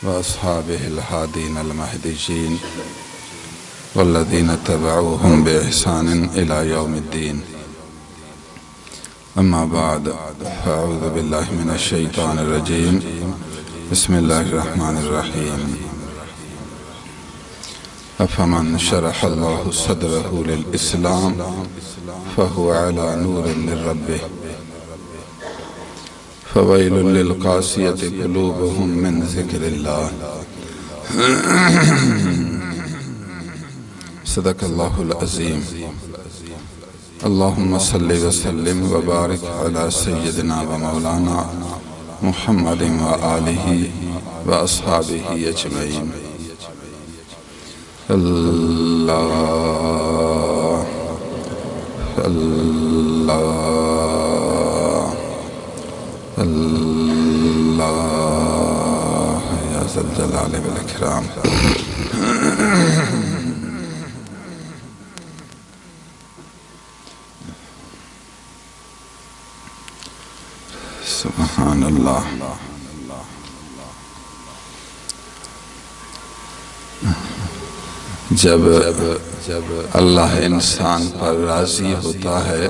وأصحابه الهادين المهديين والذين تبعوهم بإحسان إلى يوم الدين. أما بعد، فأعوذ بالله من الشيطان الرجيم. بسم الله الرحمن الرحيم. أفمن شرح الله صدره للإسلام فهو على نور من ربه فويل للقاسية قلوبهم من ذكر الله. صدق الله العظيم. اللهم صل وسلم وبارك على سيدنا ومولانا محمد وآله وأصحابه أجمعين. الله الله الله يا ذا الجلال والإكرام. سبحان اللہ. جب اللہ انسان پر راضی ہوتا ہے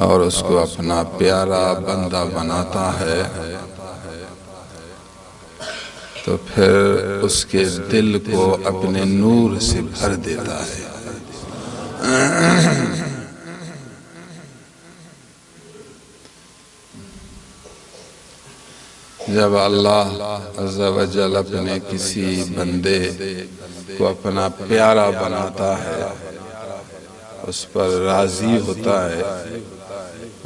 اور اس کو اپنا پیارا بندہ بناتا ہے تو پھر اس کے دل کو اپنے نور سے بھر دیتا ہے. جب اللہ عز و جل اپنے کسی بندے کو اپنا پیارا بناتا ہے، اس پر راضی ہوتا ہے،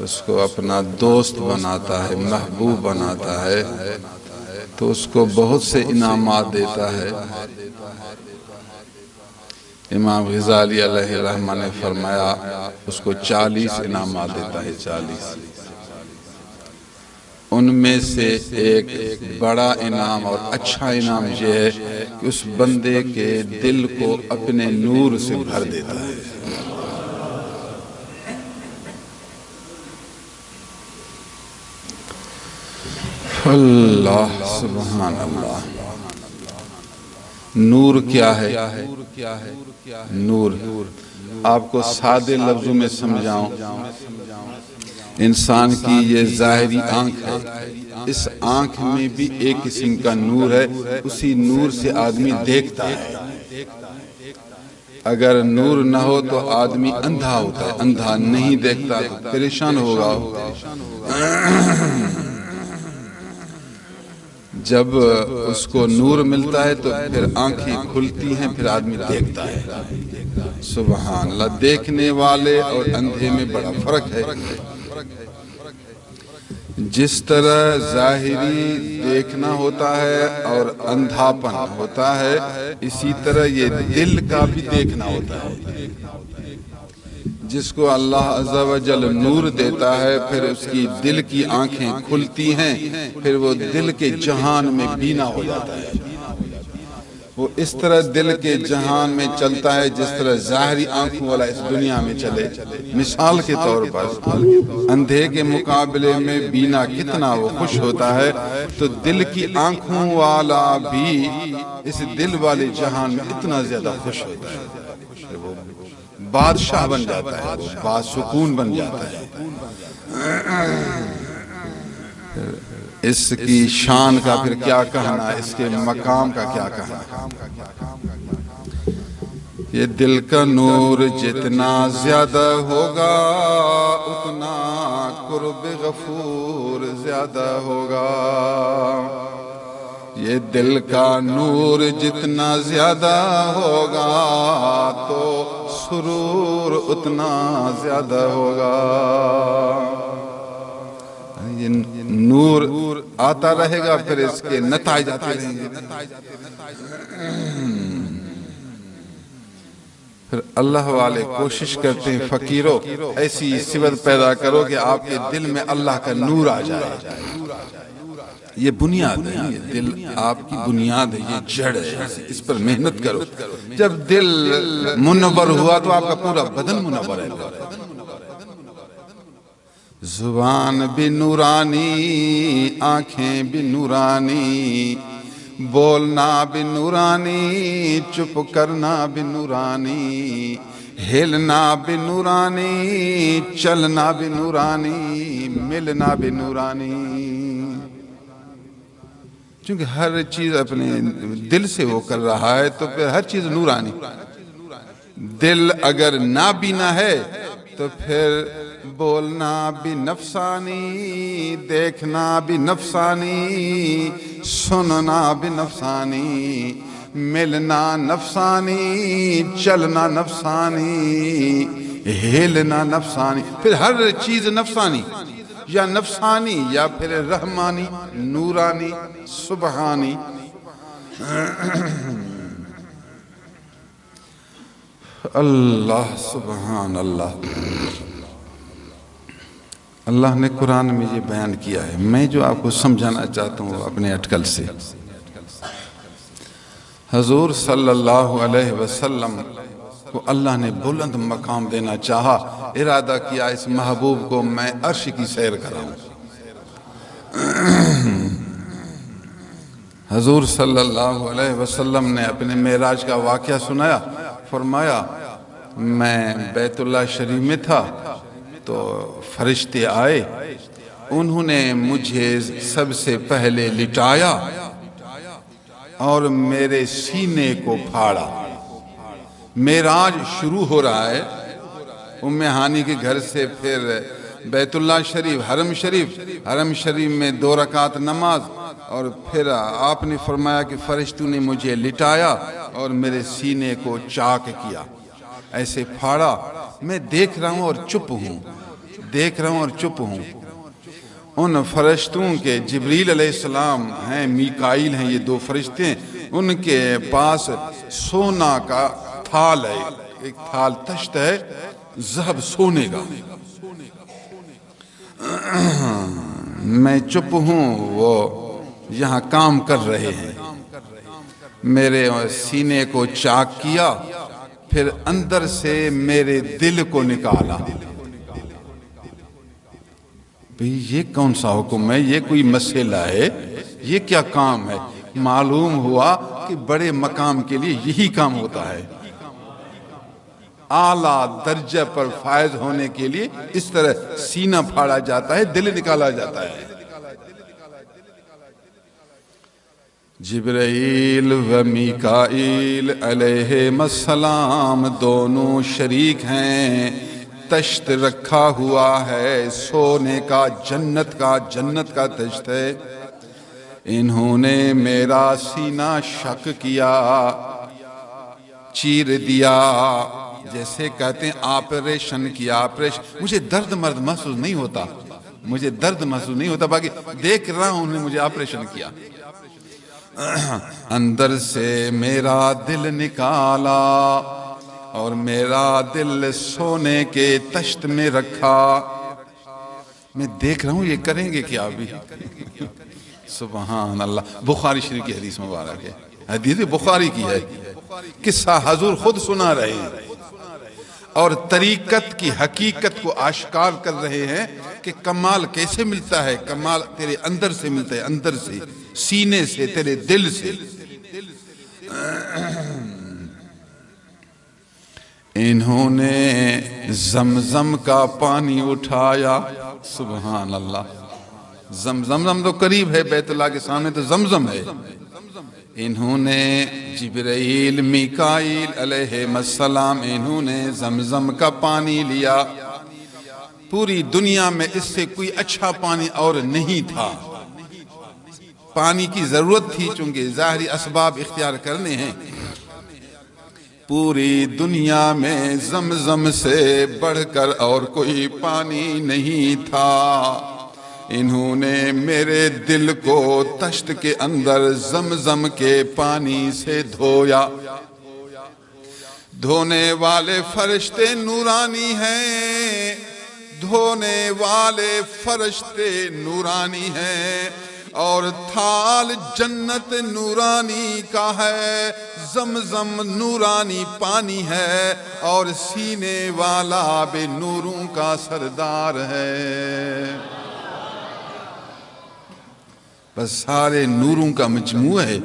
اس کو اپنا دوست بناتا ہے، محبوب بناتا ہے، تو اس کو بہت سے انعامات دیتا ہے. امام غزالی علیہ الرحمہ نے فرمایا اس کو 40 انعامات دیتا ہے. 40. ان میں سے ایک بڑا انعام اور اچھا انعام یہ ہے کہ اس بندے کے دل کو اپنے نور سے بھر دیتا ہے. اللہ سبحان اللہ. نور کیا ہے؟ نور آپ کو سادے لفظوں میں سمجھاؤں. انسان کی یہ ظاہری آنکھ ہے، اس آنکھ میں بھی ایک قسم کا نور ہے، اسی نور سے آدمی دیکھتا ہے. اگر نور نہ ہو تو آدمی اندھا ہوتا ہے، اندھا نہیں دیکھتا تو پریشان ہوگا. جب اس کو نور ملتا ہے تو پھر آنکھیں کھلتی ہیں، پھر آدمی دیکھتا ہے. سبحان اللہ. دیکھنے والے اور اندھے میں بڑا فرق ہے. جس طرح ظاہری دیکھنا ہوتا ہے اور اندھاپن ہوتا ہے، اسی طرح یہ دل کا بھی دیکھنا ہوتا ہے. جس کو اللہ عز و جل نور دیتا ہے پھر اس کی دل کی آنکھیں کھلتی ہیں، پھر وہ دل کے جہان میں بینا ہو جاتا ہے. وہ اس طرح دل کے جہان میں چلتا ہے جس طرح ظاہری آنکھوں والا اس دنیا میں چلے. مثال کے طور پر اندھے کے مقابلے میں بینا کتنا وہ خوش ہوتا ہے، تو دل کی آنکھوں والا بھی اس دل والے جہان میں اتنا زیادہ خوش ہوتا ہے. وہ بادشاہ بن جاتا ہے، وہ باسکون بن جاتا ہے. اس کی شان کا پھر کیا کہنا، اس کے مقام کا کیا کہنا. یہ دل کا نور جتنا زیادہ ہوگا اتنا قرب غفور زیادہ ہوگا. یہ دل کا نور جتنا زیادہ ہوگا تو سرور اتنا زیادہ ہوگا. یہ نور آتا رہے گا، پھر اس کے نتائج آتے رہیں گے. پھر اللہ والے کوشش کرتے ہیں فقیروں ایسی صفت پیدا کرو کہ آپ کے دل میں اللہ کا نور آ جائے. یہ بنیاد ہے، یہ دل آپ کی بنیاد ہے، یہ جڑ ہے، اس پر محنت کرو. جب دل منور ہوا تو آپ کا پورا بدن منور ہے. زبان بھی نورانی، آنکھیں بھی نورانی، بولنا بھی نورانی، چپ کرنا بھی نورانی، ہلنا بھی نورانی، چلنا بھی نورانی، ملنا بھی نورانی۔ چونکہ ہر چیز اپنے دل سے وہ کر رہا ہے تو پھر ہر چیز نورانی۔ دل اگر نابینا ہے تو پھر بولنا بھی نفسانی، دیکھنا بھی نفسانی، سننا بھی نفسانی، ملنا نفسانی، چلنا نفسانی، ہلنا نفسانی، پھر ہر چیز نفسانی، یا نفسانی یا پھر رحمانی، نورانی، سبحانی۔ اللہ سبحان اللہ۔ اللہ نے قرآن میں یہ بیان کیا ہے، میں جو آپ کو سمجھانا چاہتا ہوں اپنے اٹکل سے۔ حضور صلی اللہ علیہ وسلم کو اللہ نے بلند مقام دینا چاہا، ارادہ کیا اس محبوب کو میں عرش کی سیر کراؤں۔ حضور صلی اللہ علیہ وسلم نے اپنے معراج کا واقعہ سنایا، فرمایا میں بیت اللہ شریف میں تھا تو فرشتے آئے، انہوں نے مجھے سب سے پہلے لٹایا اور میرے سینے کو پھاڑا۔ معراج شروع ہو رہا ہے ام ہانی کے گھر سے، پھر بیت اللہ شریف، حرم شریف میں 2 رکعت نماز، اور پھر آپ نے فرمایا کہ فرشتوں نے مجھے لٹایا اور میرے سینے کو چاک کیا، ایسے پھاڑا۔ میں دیکھ رہا ہوں اور چپ ہوں، ان فرشتوں کے جبریل علیہ السلام ہیں، میکائیل ہیں، یہ 2 فرشتے ہیں، ان کے پاس سونا کا تھال ہے، ایک تھال تشت ہے ذهب سونے کا۔ میں چپ ہوں، وہ یہاں کام کر رہے ہیں۔ میرے سینے کو چاک کیا، پھر اندر سے میرے دل کو نکالا۔ بھئی یہ کون سا حکم ہے؟ یہ کوئی مسئلہ ہے؟ یہ کیا کام ہے؟ معلوم ہوا کہ بڑے مقام کے لیے یہی کام ہوتا ہے۔ اعلیٰ درجہ پر فائز ہونے کے لیے اس طرح سینہ پھاڑا جاتا ہے، دل نکالا جاتا ہے۔ جبرائیل و میکائیل علیہ السلام دونوں شریک ہیں، تشت رکھا ہوا ہے سونے کا، جنت کا تشت ہے۔ انہوں نے میرا سینہ شق کیا، چیر دیا، جیسے کہتے ہیں آپریشن کیا۔ مجھے درد محسوس نہیں ہوتا، باقی دیکھ رہا ہوں انہوں نے مجھے آپریشن کیا۔ اندر سے میرا دل نکالا اور میرا دل سونے کے تشت میں رکھا۔ میں دیکھ رہا ہوں یہ کریں گے کیا ابھی؟ سبحان اللہ۔ بخاری شریف کی حدیث مبارک ہے، حدیث بخاری کی ہے، قصہ حضور خود سنا رہے ہیں اور طریقت کی حقیقت کو آشکار کر رہے ہیں کہ کمال کیسے ملتا ہے۔ کمال تیرے اندر سے ملتا ہے، اندر سے، سینے سے، تیرے دل سے۔ انہوں نے زمزم کا پانی اٹھایا، سبحان اللہ۔ زمزم تو قریب ہے، بیت اللہ کے سامنے تو زمزم ہے۔ انہوں نے جبرائیل میکائیل علیہ السلام، انہوں نے زمزم کا پانی لیا۔ پوری دنیا میں اس سے کوئی اچھا پانی اور نہیں تھا۔ پانی کی ضرورت تھی چونکہ ظاہری اسباب اختیار کرنے ہیں۔ پوری دنیا میں زمزم سے بڑھ کر اور کوئی پانی نہیں تھا۔ انہوں نے میرے دل کو تشت کے اندر زمزم کے پانی سے دھویا۔ دھونے والے فرشتے نورانی ہیں، دھونے والے فرشتے نورانی ہیں، اور تھال جنت نورانی کا ہے، زمزم نورانی پانی ہے، اور سینے والا بے نوروں کا سردار ہے۔ بس سارے نوروں کا مجموعہ ہے،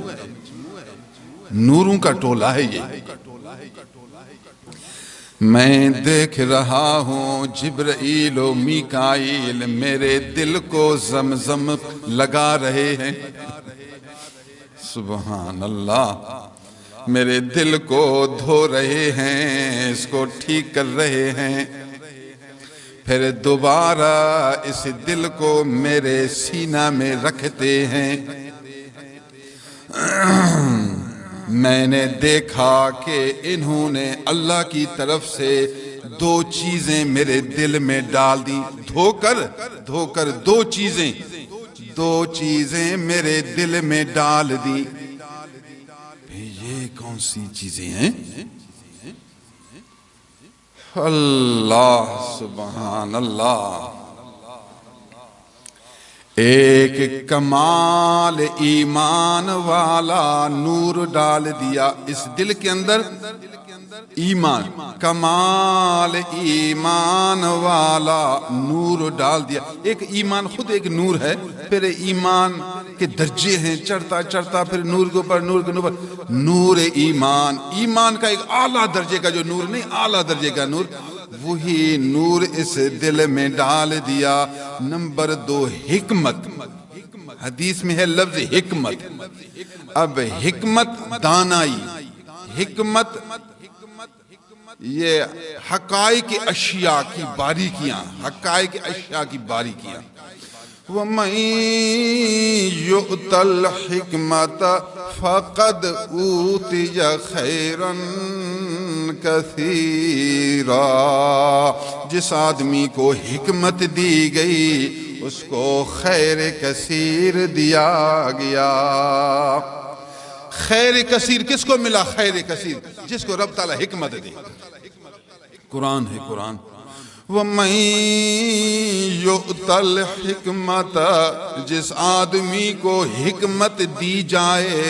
نوروں کا ٹولہ ہے یہ۔ میں دیکھ رہا ہوں جبرائیل و میکائیل میرے دل کو زمزم لگا رہے ہیں، سبحان اللہ، میرے دل کو دھو رہے ہیں، اس کو ٹھیک کر رہے ہیں، پھر دوبارہ اس دل کو میرے سینہ میں رکھتے ہیں۔ میں نے دیکھا کہ انہوں نے اللہ کی طرف سے دو چیزیں میرے دل میں ڈال دی، دھو کر دو چیزیں میرے دل میں ڈال دی۔ یہ کون سی چیزیں ہیں؟ اللہ سبحان اللہ۔ ایک کمال ایمان والا نور ڈال دیا اس دل کے اندر، ایمان، کمال ایمان والا نور ڈال دیا۔ ایک ایمان خود ایک نور ہے، پھر ایمان کے درجے ہیں، چڑھتا چڑھتا پھر نور کے اوپر نور کے اوپر نور ایمان، ایمان کا ایک اعلیٰ درجے کا جو نور نہیں، اعلیٰ درجے کا نور، وہی نور اس دل میں ڈال دیا۔ نمبر 2 حکمت، حدیث میں ہے لفظ حکمت۔ اب حکمت دانائی، حکمت یہ حقائق اشیاء کی باریکیاں، حقائق اشیاء کی باریکیاں۔ وَمَن يُؤْتَ الْحِكْمَةَ فَقَدْ أُوتِيَ خَيْرًا كَثِيرًا۔ جس آدمی کو حکمت دی گئی اس کو خیر کثیر دیا گیا۔ خیر کثیر کس کو ملا؟ خیر کثیر جس کو رب تعالیٰ حکمت دے۔ قرآن ہے قرآن۔ وَمَن يُؤْتَ الْحِكْمَةَ، جس آدمی کو حکمت دی جائے،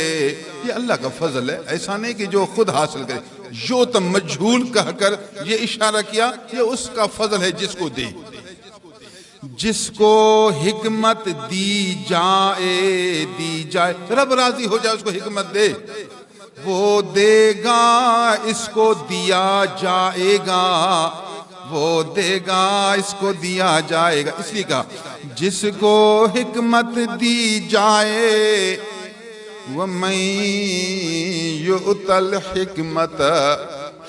یہ اللہ کا فضل ہے، ایسا نہیں کہ جو خود حاصل کرے، جو تم مجھول کہہ کر یہ اشارہ کیا، یہ اس کا فضل ہے جس کو دے، جس کو حکمت دی جائے، رب راضی ہو جائے اس کو حکمت دے، وہ دے گا، اس کو دیا جائے گا، وہ دے گا، اس کو دیا جائے گا۔ اس لیے کہا جس کو حکمت دی جائے، وَمَن يُؤْتَ الْحِكْمَةَ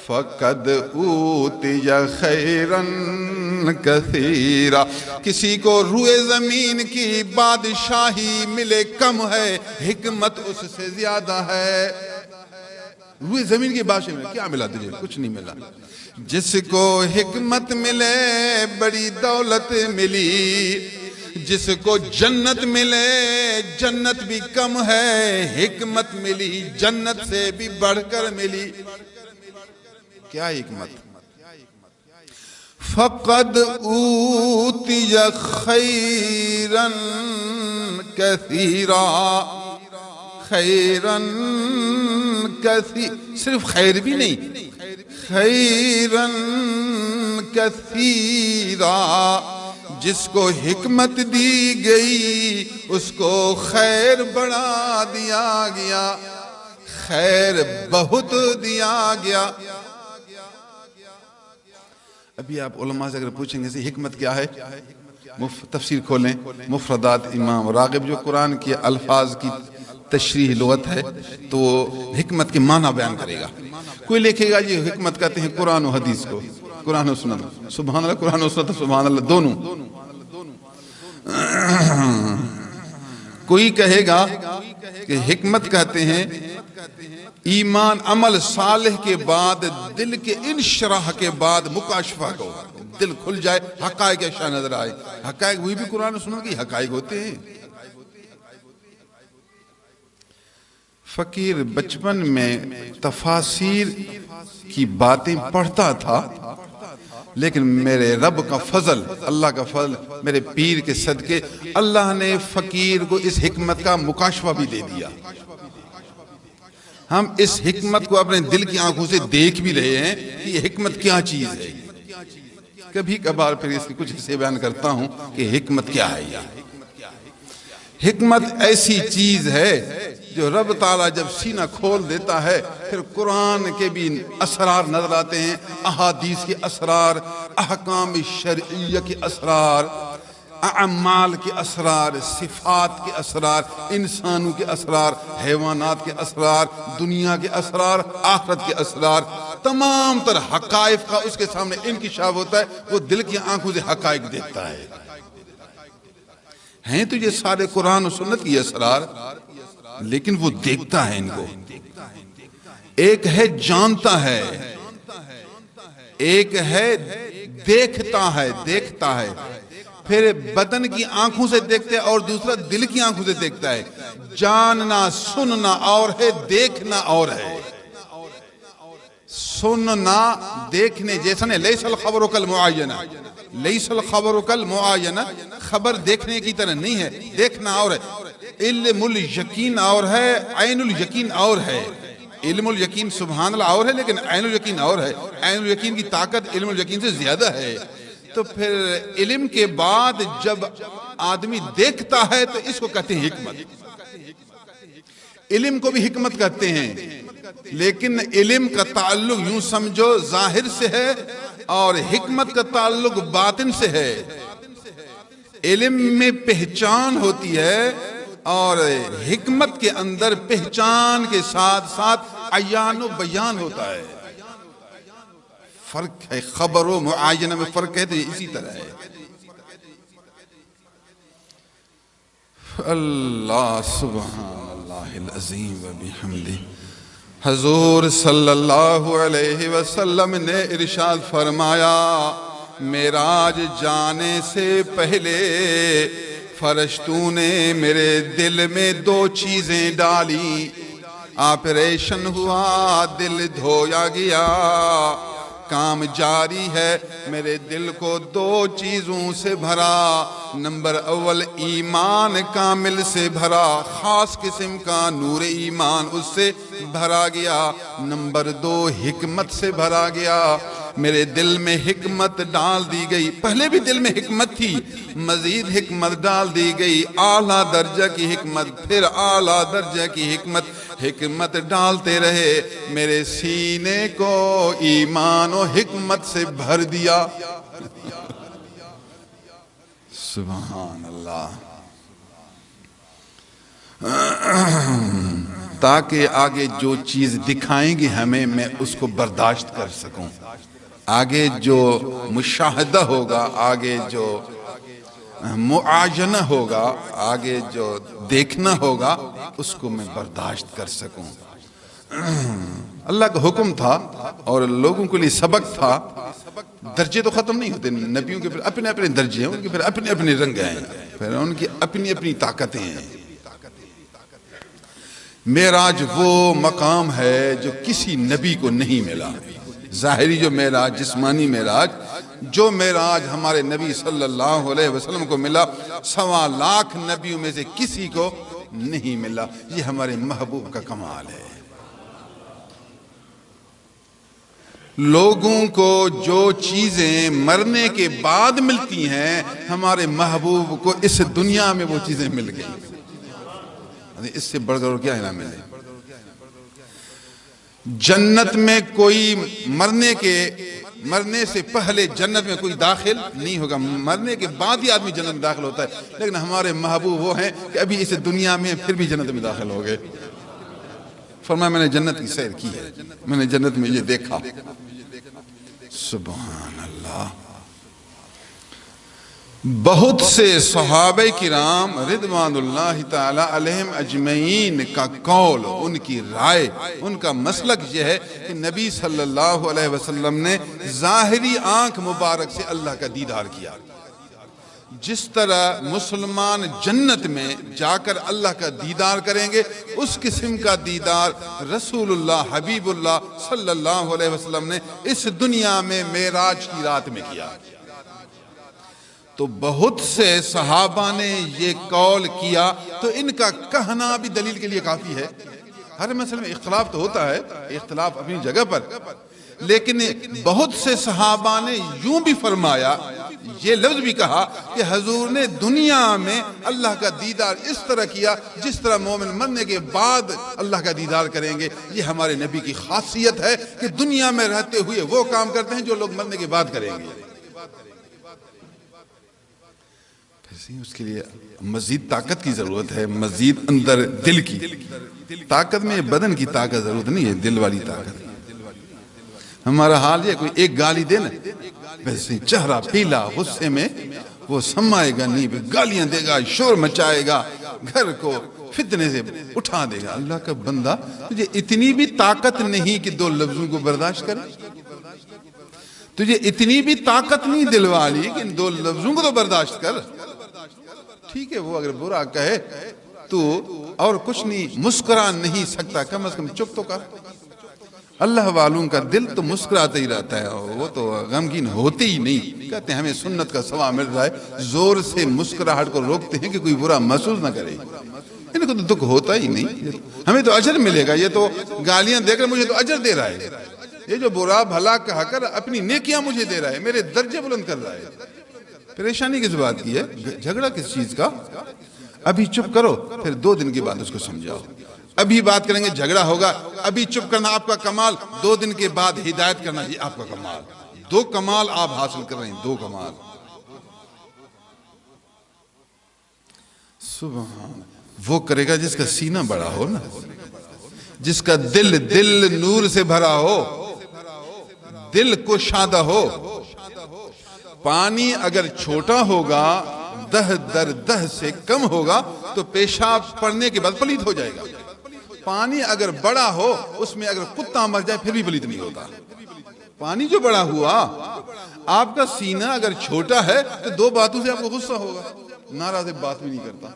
فَقَدْ أُوتِيَ خَيْرًا كَثِيرًا۔ کسی کو روئے زمین کی بادشاہی ملے کم ہے، حکمت اس سے زیادہ ہے۔ روئے زمین کی بادشاہی ملے، کیا ملا تجھے؟ کچھ نہیں ملا۔ جس کو حکمت ملے بڑی دولت ملی، جس کو جنت ملے جنت بھی کم ہے، حکمت ملی جنت سے بھی بڑھ کر ملی۔ کیا حکمت؟ فَقَدْ أُوتِيَ خَيْرًا كَثِيرًا، خیراً کثیر، صرف خیر بھی نہیں، خیراً کثیرا۔ جس کو حکمت دی گئی اس کو خیر بڑھا دیا گیا، خیر بہت دیا گیا۔ ابھی آپ علماء سے اگر پوچھیں گے حکمت کیا ہے، تفسیر کھولیں، مفردات امام راغب جو قرآن کے الفاظ کی تشریح لغت ہے تو حکمت کے معنی بیان کرے گا۔ کوئی لکھے گا یہ حکمت کہتے ہیں قرآن و حدیث کو، قرآن و سنت، سبحان اللہ، قرآن و سنت سبحان اللہ دونوں۔ کوئی کہے گا کہ حکمت کہتے ہیں ایمان عمل صالح کے بعد دل کے انشراح کے بعد مکاشفہ کو، دل کھل جائے، حقائق اشیاء نظر آئے۔ حقائق وہی بھی قرآن و سنت کی حقائق ہوتے ہیں۔ فقیر بچپن میں تفاسیر کی باتیں پڑھتا تھا، لیکن میرے رب کا فضل، اللہ کا فضل، میرے پیر کے صدقے اللہ نے فقیر کو اس حکمت کا مکاشفہ بھی دے دیا۔ ہم اس حکمت کو اپنے دل کی آنکھوں سے دیکھ بھی رہے ہیں کہ یہ حکمت کیا چیز ہے۔ کبھی کبھار پھر اس کی کچھ حصے بیان کرتا ہوں کہ حکمت کیا ہے۔ حکمت ایسی چیز ہے جو رب تعالیٰ جب سینہ کھول دیتا ہے پھر قرآن کے بھی اسرار نظر آتے ہیں، احادیث کے اسرار، احکام شرعیہ کے اسرار، اعمال کے اسرار، صفات کے اسرار، انسانوں کے اسرار، حیوانات کے اسرار، دنیا کے اسرار، آخرت کے اسرار، تمام تر حقائق کا اس کے سامنے انکشاف ہوتا ہے۔ وہ دل کی آنکھوں سے حقائق دیکھتا ہے۔ ہیں تو یہ سارے قرآن و سنت کی اسرار، لیکن وہ دیکھتا ہے ان کو۔ ایک ہے جانتا ہے، ایک ہے دیکھتا ہے، پھر بدن کی آنکھوں سے دیکھتا ہے اور دوسرا دل کی آنکھوں سے دیکھتا ہے۔ جاننا سننا اور ہے، دیکھنا اور ہے۔ سننا دیکھنے جیسا نہیں، لیس الخبر کالمعاینہ، لیس الخبر کالمعاینہ، خبر دیکھنے کی طرح نہیں ہے، دیکھنا اور ہے۔ علم الیقین اور ہے، عین الیقین اور ہے۔ علم الیقین سبحان اللہ اور ہے، لیکن عین الیقین اور ہے۔ عین الیقین کی طاقت علم الیقین سے زیادہ ہے۔ تو پھر علم کے بعد جب آدمی دیکھتا ہے تو اس کو کہتے ہیں حکمت۔ علم کو بھی حکمت کہتے ہیں، لیکن علم کا تعلق یوں سمجھو ظاہر سے ہے اور حکمت کا تعلق باطن سے ہے۔ علم میں پہچان ہوتی ہے اور حکمت کے اندر پہچان کے ساتھ ساتھ عیان و بیان ہوتا ہے۔ فرق ہے، خبر و معاینہ میں فرق ہے، تو اسی طرح ہے۔ اللہ سبحان اللہ العظیم و بحمدہ۔ حضور صلی اللہ علیہ وسلم نے ارشاد فرمایا، معراج جانے سے پہلے فرشتوں نے میرے دل میں 2 چیزیں ڈالی۔ آپریشن ہوا، دل دھویا گیا، کام جاری ہے، میرے دل کو 2 چیزوں سے بھرا۔ نمبر اول ایمان کامل سے بھرا، خاص قسم کا نور ایمان اس سے بھرا گیا۔ نمبر 2 حکمت سے بھرا گیا، میرے دل میں حکمت ڈال دی گئی۔ پہلے بھی دل میں حکمت تھی، مزید حکمت ڈال دی گئی، اعلیٰ درجہ کی حکمت، پھر اعلیٰ درجہ کی حکمت۔ حکمت ڈالتے رہے، میرے سینے کو ایمان و حکمت سے بھر دیا۔ سبحان اللہ۔ تاکہ آگے جو چیز دکھائیں گے ہمیں، میں اس کو برداشت کر سکوں۔ آگے جو مشاہدہ ہوگا، آگے جو معاینہ ہوگا، آگے جو دیکھنا ہوگا، اس کو میں برداشت کر سکوں۔ اللہ کا حکم تھا اور لوگوں کے لیے سبق تھا۔ درجے تو ختم نہیں ہوتے، نبیوں کے پھر اپنے اپنے درجے ہیں، ان کے پھر اپنے اپنے رنگ ہیں، پھر ان کی اپنی اپنی طاقتیں ہیں۔ معراج وہ مقام ہے جو کسی نبی کو نہیں ملا۔ ظاہری جو معراج، جسمانی معراج، جو معراج ہمارے نبی صلی اللہ علیہ وسلم کو ملا، 1.25 لاکھ نبیوں میں سے کسی کو نہیں ملا۔ یہ ہمارے محبوب کا کمال ہے۔ لوگوں کو جو چیزیں مرنے کے بعد ملتی ہیں، ہمارے محبوب کو اس دنیا میں وہ چیزیں مل گئی۔ اس سے بڑھ کر کیا ہے نہ ملے۔ جنت میں کوئی مرنے سے پہلے جنت میں کوئی داخل نہیں ہوگا، مرنے کے بعد ہی آدمی جنت میں داخل ہوتا ہے، لیکن ہمارے محبوب وہ ہیں کہ ابھی اس دنیا میں پھر بھی جنت میں داخل ہو گئے۔ فرمایا میں نے جنت کی سیر کی ہے، میں نے جنت میں یہ دیکھا۔ سبحان اللہ۔ بہت سے صحابہ کرام رضوان اللہ تعالی علیہم اجمعین کا قول، ان کی رائے، ان کا مسلک یہ ہے کہ نبی صلی اللہ علیہ وسلم نے ظاہری آنکھ مبارک سے اللہ کا دیدار کیا، جس طرح مسلمان جنت میں جا کر اللہ کا دیدار کریں گے، اس قسم کا دیدار رسول اللہ حبیب اللہ صلی اللہ علیہ وسلم نے اس دنیا میں معراج کی رات میں کیا۔ تو بہت سے صحابہ نے یہ قول کیا، تو ان کا کہنا بھی دلیل کے لیے کافی ہے۔ ہر مسئلے میں اختلاف تو ہوتا ہے، اختلاف اپنی جگہ پر، لیکن بہت سے صحابہ نے یوں بھی فرمایا، یہ لفظ بھی کہا کہ حضور نے دنیا میں اللہ کا دیدار اس طرح کیا جس طرح مومن مرنے کے بعد اللہ کا دیدار کریں گے۔ یہ ہمارے نبی کی خاصیت ہے کہ دنیا میں رہتے ہوئے وہ کام کرتے ہیں جو لوگ مرنے کے بعد کریں گے۔ اس کے لیے مزید طاقت کی ضرورت ہے، مزید اندر دل کی طاقت میں، بدن کی طاقت ضرورت نہیں ہے، دل والی طاقت۔ ہمارا حال یہ کوئی ایک گالی دے نا، ویسے چہرہ پیلا، غصے میں وہ سمائے گا نہیں، گالیاں دے گا، شور مچائے گا، گھر کو فتنے سے اٹھا دے گا۔ اللہ کا بندہ، تجھے اتنی بھی طاقت نہیں کہ دو لفظوں کو برداشت کرے؟ تجھے اتنی بھی طاقت نہیں دل والی کہ ان دو لفظوں کو تو برداشت کر۔ ٹھیک ہے، وہ اگر برا کہے تو اور کچھ نہیں، مسکرا نہیں سکتا، کم از کم چپ تو کر۔ اللہ والوں کا دل تو مسکراتا ہی رہتا ہے، وہ تو غمگین ہوتے ہی نہیں۔ کہتے ہیں ہمیں سنت کا ثواب مل رہا ہے، زور سے مسکراہٹ کو روکتے ہیں کہ کوئی برا محسوس نہ کرے۔ ان کو تو دکھ ہوتا ہی نہیں، ہمیں تو اجر ملے گا۔ یہ تو گالیاں دے کر مجھے تو اجر دے رہا ہے، یہ جو برا بھلا کہا کر اپنی نیکیاں مجھے دے رہا ہے، میرے درجے بلند کر رہا ہے۔ پریشانی کس بات کی ہے؟ جھگڑا کس چیز کا؟ ابھی چپ کرو، پھر 2 دن کے بعد اس کو سمجھاؤ۔ ابھی بات کریں گے جھگڑا ہوگا، ابھی چپ کرنا آپ کا کمال، 2 دن کے بعد ہدایت کرنا یہ آپ کا کمال۔ 2 کمال آپ حاصل کر رہے ہیں، 2 کمال۔ سبحان، وہ کرے گا جس کا سینہ بڑا ہو نا، جس کا دل نور سے بھرا ہو، دل کو شادہ ہو۔ پانی اگر چھوٹا ہوگا، دہ در دہ سے کم ہوگا تو پیشاب پڑنے کے بعد پلیت ہو جائے گا۔ پانی اگر بڑا ہو، اس میں اگر کتا مر جائے پھر بھی پلیت نہیں ہوتا۔ پانی جو بڑا ہوا، آپ کا سینہ اگر چھوٹا ہے تو 2 باتوں سے آپ کو غصہ ہوگا، ناراض بات بھی نہیں کرتا۔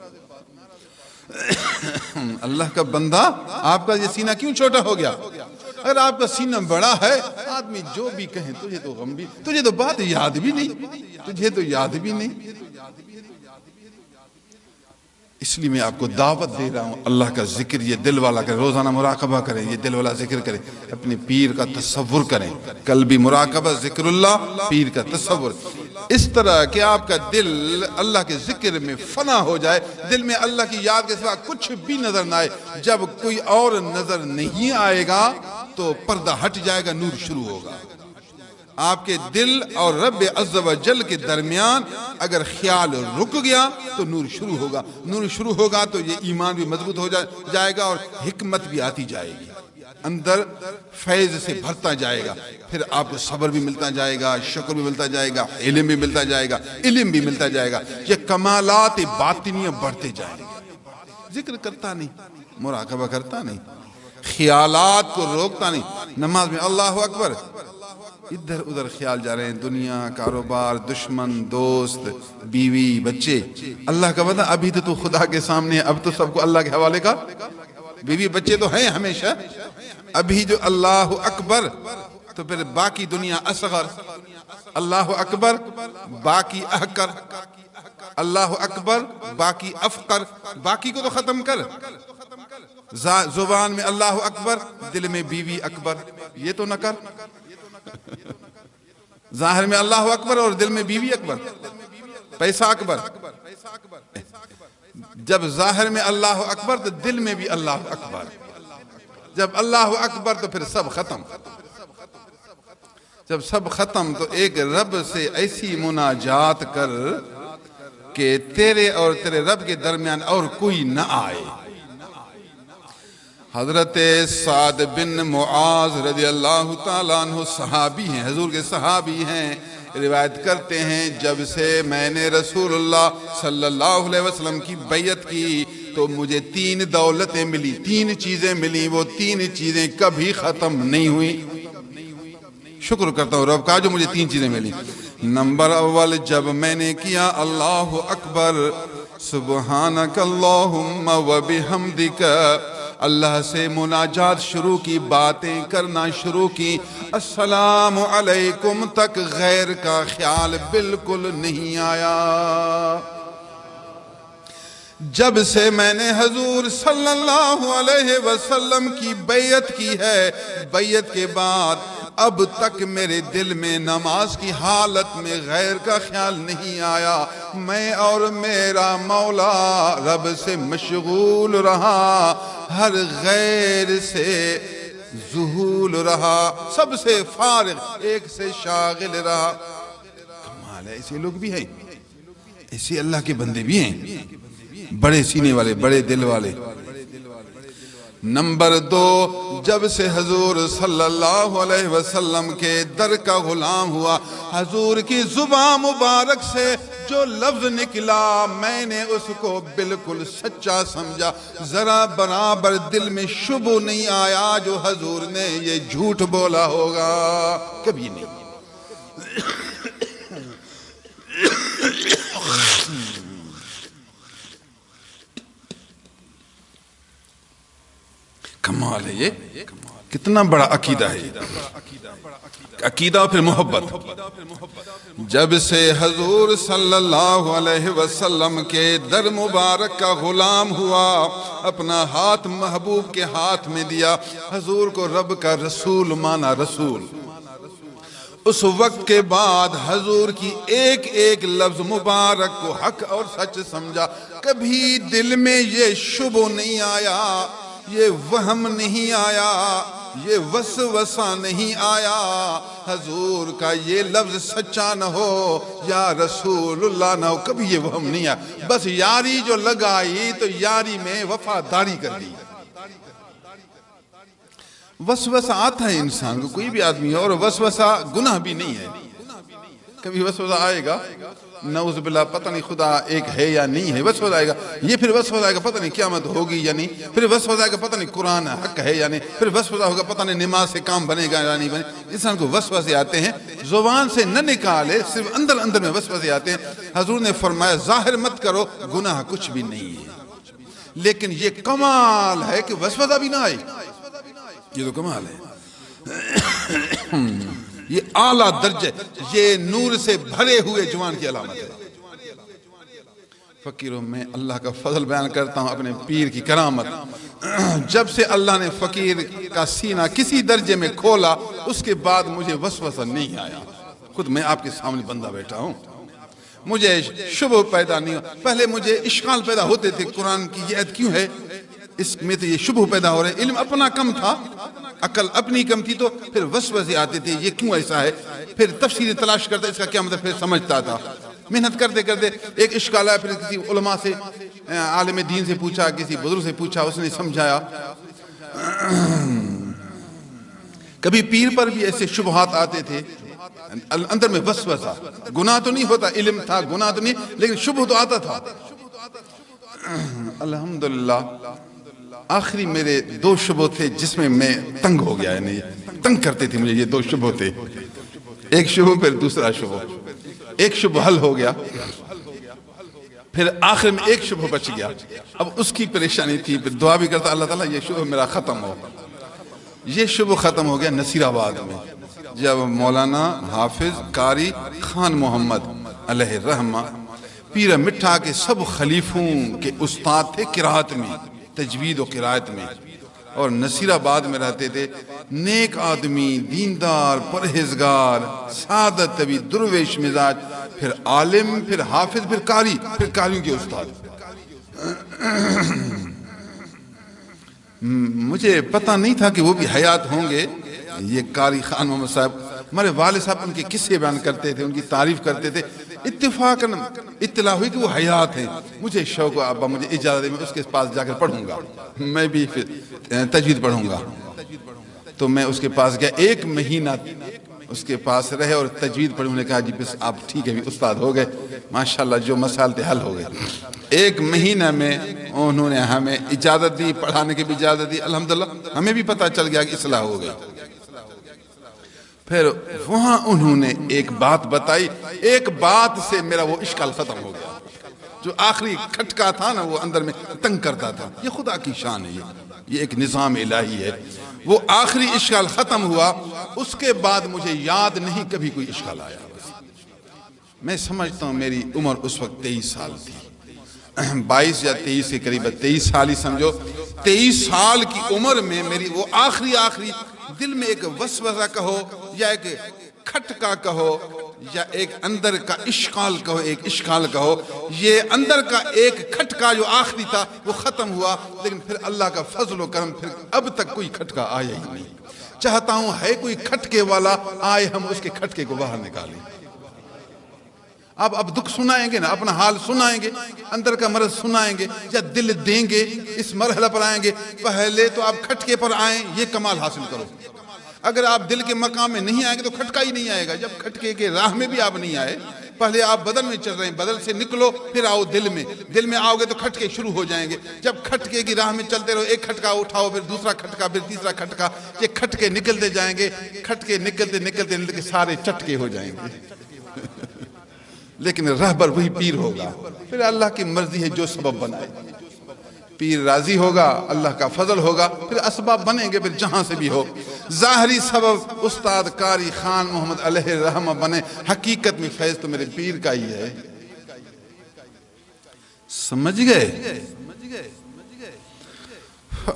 اللہ کا بندہ، آپ کا یہ سینہ کیوں چھوٹا ہو گیا؟ اگر آپ کا سینہ بڑا ہے، آدمی جو بھی کہیں تجھے تو غم بھی، تجھے تو بات یاد بھی نہیں، تجھے تو یاد بھی نہیں۔ اس لیے میں آپ کو دعوت دے رہا ہوں، اللہ کا ذکر یہ دل والا کریں، روزانہ مراقبہ کریں، یہ دل والا ذکر کریں، اپنے پیر کا تصور کریں، قلبی مراقبہ، ذکر اللہ، پیر کا تصور، اس طرح کہ آپ کا دل اللہ کے ذکر میں فنا ہو جائے، دل میں اللہ کی یاد کے سوا کچھ بھی نظر نہ آئے۔ جب کوئی اور نظر نہیں آئے گا تو پردہ ہٹ جائے گا، نور شروع ہوگا۔ آپ کے دل اور رب عز و جل کے درمیان اگر خیال رک گیا تو نور شروع ہوگا، نور شروع ہوگا تو یہ ایمان بھی مضبوط ہو جائے گا اور حکمت بھی آتی جائے گی، اندر فیض سے بھرتا جائے گا، پھر آپ کو صبر بھی ملتا جائے گا، شکر بھی ملتا جائے گا، علم بھی ملتا جائے گا، علم بھی ملتا جائے گا، یہ کمالات باطنیہ بڑھتے جائیں گے۔ ذکر کرتا نہیں، مراقبہ کرتا نہیں، خیالات کو روکتا نہیں، نماز میں اللہ اکبر، ادھر ادھر خیال جا رہے ہیں، دنیا، کاروبار، دشمن، دوست، بیوی، بچے۔ اللہ کا بندہ، ابھی تو خدا کے سامنے ہے، اب تو سب کو اللہ کے حوالے کر۔ بیوی بچے تو ہیں ہمیشہ، ابھی جو اللہ اکبر تو پھر باقی دنیا اصغر، اللہ اکبر باقی احقر، اللہ اکبر باقی افقر، باقی کو تو ختم کر۔ زبان میں اللہ اکبر، دل میں بیوی اکبر، یہ تو نہ کر۔ ظاہر میں اللہ اکبر اور دل میں بیوی اکبر، پیسہ اکبر۔ جب ظاہر میں اللہ اکبر تو دل میں بھی اللہ اکبر، جب اللہ اکبر تو پھر سب ختم۔ جب سب ختم تو ایک رب سے ایسی مناجات کر کہ تیرے اور تیرے رب کے درمیان اور کوئی نہ آئے۔ حضرت سعد بن معاذ رضی اللہ تعالیٰ عنہ صحابی ہیں، حضور کے صحابی ہیں، روایت کرتے ہیں جب سے میں نے رسول اللہ صلی اللہ علیہ وسلم کی بیعت کی تو مجھے 3 دولتیں ملی، 3 چیزیں ملی، وہ 3 چیزیں کبھی ختم نہیں ہوئی۔ شکر کرتا ہوں رب کا جو مجھے 3 چیزیں ملی۔ نمبر اول جب میں نے کیا اللہ اکبر سبحانک اللہم و بحمدک، اللہ سے مناجات شروع کی، باتیں کرنا شروع کی، السلام علیکم تک غیر کا خیال بالکل نہیں آیا۔ جب سے میں نے حضور صلی اللہ علیہ وسلم کی بیعت کی ہے، بیعت کے بعد اب تک میرے دل میں نماز کی حالت میں غیر کا خیال نہیں آیا۔ میں اور میرا مولا رب سے مشغول رہا، ہر غیر سے ذہول رہا، سب سے فارغ، ایک سے شاغل رہا۔ کمال ہے، ایسے لوگ بھی ہیں، ایسے اللہ کے بندے بھی ہیں، بڑے سینے والے، بڑے دل والے۔ نمبر دو، جب سے حضور صلی اللہ علیہ وسلم کے در کا غلام ہوا، حضور کی زبان مبارک سے جو لفظ نکلا میں نے اس کو بالکل سچا سمجھا، ذرا برابر دل میں شبہ نہیں آیا جو حضور نے یہ جھوٹ بولا ہوگا، کبھی نہیں۔ کمال ہے، یہ کتنا بڑا عقیدہ ہے، عقیدہ اور پھر محبت۔ جب سے حضور صلی اللہ علیہ وسلم کے در مبارک کا غلام ہوا، اپنا ہاتھ محبوب کے ہاتھ میں دیا، حضور کو رب کا رسول مانا، رسول۔ اس وقت کے بعد حضور کی ایک ایک لفظ مبارک کو حق اور سچ سمجھا، کبھی دل میں یہ شبہ نہیں آیا، یہ وہم نہیں آیا، یہ وسوسہ نہیں آیا، حضور کا یہ لفظ سچا نہ ہو یا رسول اللہ نہ ہو، کبھی یہ وہم نہیں آیا۔ بس یاری جو لگائی تو یاری میں وفاداری کر دی۔ وسوسہ آتا ہے انسان کو، کوئی بھی آدمی ہے، اور وسوسہ گناہ بھی نہیں ہے۔ کبھی وسوسہ آئے گا، نعوذ باللہ، پتہ نہیں خدا ایک ہے یا نہیں ہے، وسوسہ آئے گا، یہ پھر وسوسہ آئے گا پتہ نہیں قیامت ہوگی یا نہیں، پھر وسوسہ آئے گا پتہ نہیں قرآن حق ہے یا نہیں، پھر وسوسہ ہوگا پتہ نہیں نماز سے کام بنے گا یا نہیں بنے۔ انسان کو وسوسے آتے ہیں، زبان سے نہ نکالے، صرف اندر اندر میں وسوسے آتے ہیں۔ حضور نے فرمایا ظاہر مت کرو، گناہ کچھ بھی نہیں ہے، لیکن یہ کمال ہے کہ وسوسہ بھی نہ آئے، یہ تو کمال ہے، یہ اعلیٰ درجہ، یہ نور سے بھرے ہوئے جوان کی علامت ہے۔ فقیروں میں اللہ کا فضل بیان کرتا ہوں، اپنے پیر کی کرامت۔ جب سے اللہ نے فقیر کا سینہ کسی درجے میں کھولا، اس کے بعد مجھے وسوسہ نہیں آیا۔ خود میں آپ کے سامنے بندہ بیٹھا ہوں، مجھے شبہ پیدا نہیں ہوا۔ پہلے مجھے اشکال پیدا ہوتے تھے، قرآن کی یہ عید کیوں ہے، اس میں تو یہ شبہ پیدا ہو رہے، علم اپنا کم تھا، عقل اپنی کم تھی، تو پھر وسوسے آتے تھے، یہ کیوں ایسا ہے، پھر تفسیر تلاش کرتا، اس کا کیا مطلب، پھر سمجھتا تھا۔ محنت کرتے کرتے ایک اشکال آیا، پھر کسی علماء سے، عالم دین سے پوچھا، کسی بزرگ سے پوچھا، اس نے سمجھایا۔ کبھی پیر پر بھی ایسے شبہات آتے تھے، اندر میں وسوسہ، گناہ تو نہیں ہوتا، علم تھا، گناہ تو نہیں، لیکن شبہ تو آتا تھا۔ الحمدللہ آخری میرے دو شبہ تھے جس میں میں تنگ ہو گیا، یعنی تنگ کرتے تھے مجھے، یہ دو شبہ تھے، ایک شبہ پھر دوسرا شبہ، ایک شبہ حل ہو گیا، پھر آخر میں ایک شبہ بچ گیا، اب اس کی پریشانی تھی، پھر دعا بھی کرتا اللہ تعالیٰ یہ شبہ میرا ختم ہو۔ یہ شبہ ختم ہو گیا نصیر آباد میں، جب مولانا حافظ قاری خان محمد علیہ الرحمہ، پیر مٹھا کے سب خلیفوں کے استاد تھے قرات میں، تجوید و قرات میں، اور نصیر آباد میں رہتے تھے، نیک آدمی، دیندار، پرہیزگار، سعادت طبی، درویش مزاج، پھر عالم، پھر حافظ، پھر قاری، پھر قاریوں کے استاد۔ مجھے پتہ نہیں تھا کہ وہ بھی حیات ہوں گے، یہ قاری خان محمد صاحب، ہمارے والد صاحب ان کے قصے بیان کرتے تھے، ان کی تعریف کرتے تھے، اتفاقاً اطلاع ہوئی کہ وہ حیات ہیں۔ مجھے شوق ہوا، ابا مجھے اجازت دے، میں اس کے پاس جا کر پڑھوں گا، میں بھی پھر تجوید پڑھوں گا۔ تو میں اس کے پاس گیا، ایک مہینہ اس کے پاس رہے اور تجوید پڑھی۔ انہوں نے کہا جی بس آپ ٹھیک ہے، بھی استاد ہو گئے، ماشاءاللہ جو مسائل تھے حل ہو گئے۔ ایک مہینہ میں انہوں نے ہمیں اجازت دی، پڑھانے کی بھی اجازت دی، الحمدللہ ہمیں بھی پتہ چل گیا کہ اصلاح ہو گئی۔ پھر وہاں انہوں نے ایک بات بتائی، ایک بات سے میرا وہ اشکال ختم ہو گیا، جو آخری کھٹکا تھا نا وہ اندر میں تنگ کرتا تھا۔ یہ خدا کی شان ہے، یہ ایک نظام الہی ہے۔ وہ آخری اشکال ختم ہوا، اس کے بعد مجھے یاد نہیں کبھی کوئی اشکال آیا۔ میں سمجھتا ہوں میری عمر اس وقت 23 سال تھی، 22 یا 23 کے قریب، 23 سال ہی سمجھو۔ 23 سال کی عمر میں میری وہ آخری دل میں ایک وسوسہ کہو یا ایک کھٹکا کہو یا ایک اندر کا اشکال کہو، ایک اشکال کہو، یہ اندر کا ایک کھٹکا جو آخری تھا وہ ختم ہوا، لیکن پھر اللہ کا فضل و کرم پھر اب تک کوئی کھٹکا آیا ہی نہیں۔ چاہتا ہوں ہے کوئی کھٹکے والا آئے، ہم اس کے کھٹکے کو باہر نکالیں۔ اب دکھ سنائیں گے نا، اپنا حال سنائیں گے، اندر کا مرض سنائیں گے یا دل دیں گے، اس مرحلہ پر آئیں گے۔ پہلے تو آپ کھٹکے پر آئیں، یہ کمال حاصل کرو۔ اگر آپ دل کے مقام میں نہیں آئیں گے تو کھٹکا ہی نہیں آئے گا۔ جب کھٹکے کے راہ میں بھی آپ نہیں آئے، پہلے آپ بدن میں چل رہے ہیں، بدن سے نکلو پھر آؤ دل میں آؤ گے تو کھٹکے شروع ہو جائیں گے۔ جب کھٹکے کی راہ میں چلتے رہو، ایک کھٹکا اٹھاؤ، پھر دوسرا کھٹکا، پھر تیسرا کھٹکا، یہ کھٹکے نکلتے جائیں گے، کھٹکے نکلتے سارے چٹکے ہو جائیں گے۔ لیکن رہبر وہی پیر ہوگا، پھر اللہ کی مرضی ہے جو سبب بنائے۔ پیر راضی ہوگا، اللہ کا فضل ہوگا، پھر اسباب بنیں گے، پھر جہاں سے بھی ہو۔ ظاہری سبب استاد قاری خان محمد علیہ الرحمہ بنے، حقیقت میں فیض تو میرے پیر کا ہی ہے۔ سمجھ گئے؟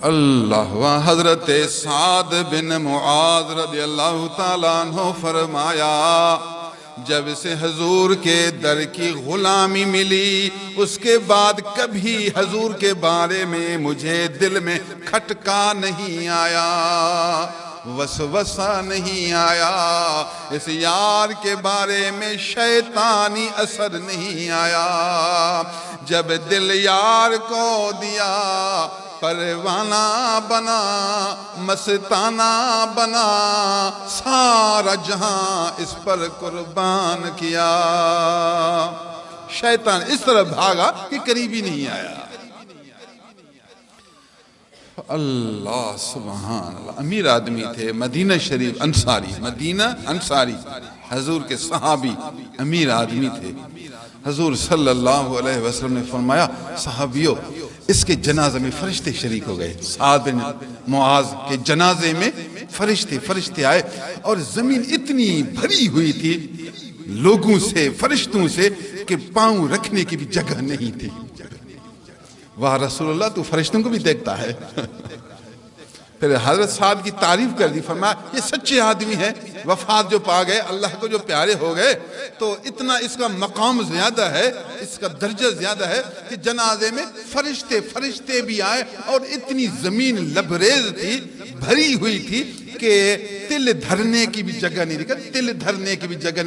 اللہ و حضرت سعد بن معاذ رضی اللہ تعالیٰ عنہ فرمایا، جب سے حضور کے در کی غلامی ملی، اس کے بعد کبھی حضور کے بارے میں مجھے دل میں کھٹکا نہیں آیا، وسوسہ نہیں آیا، اس یار کے بارے میں شیطانی اثر نہیں آیا۔ جب دل یار کو دیا پروانہ بنا، مستانہ بنا، سارا جہاں اس پر قربان کیا۔ شیطان اس طرح بھاگا کہ قریب ہی نہیں آیا۔ اللہ سبحان اللہ، امیر آدمی تھے، مدینہ شریف انصاری، حضور کے صحابی، امیر آدمی تھے۔ حضور صلی اللہ علیہ وسلم نے فرمایا، صحابیوں اس کے جنازے میں فرشتے شریک ہو گئے۔ سعد بن معاذ کے جنازے میں فرشتے آئے، اور زمین اتنی بھری ہوئی تھی لوگوں سے، فرشتوں سے، کہ پاؤں رکھنے کی بھی جگہ نہیں تھی۔ واہ رسول اللہ، تو فرشتوں کو بھی دیکھتا ہے۔ پھر حضرت سعد کی تعریف کر دی، فرمایا یہ سچے آدمی ہے، وفات جو پا گئے، اللہ کو جو پیارے ہو گئے، تو اتنا اس کا مقام زیادہ ہے، اس کا درجہ زیادہ ہے کہ جنازے میں فرشتے بھی آئے، اور اتنی زمین لبریز تھی، بھری ہوئی تھی کہ تل دھرنے کی بھی جگہ نہیں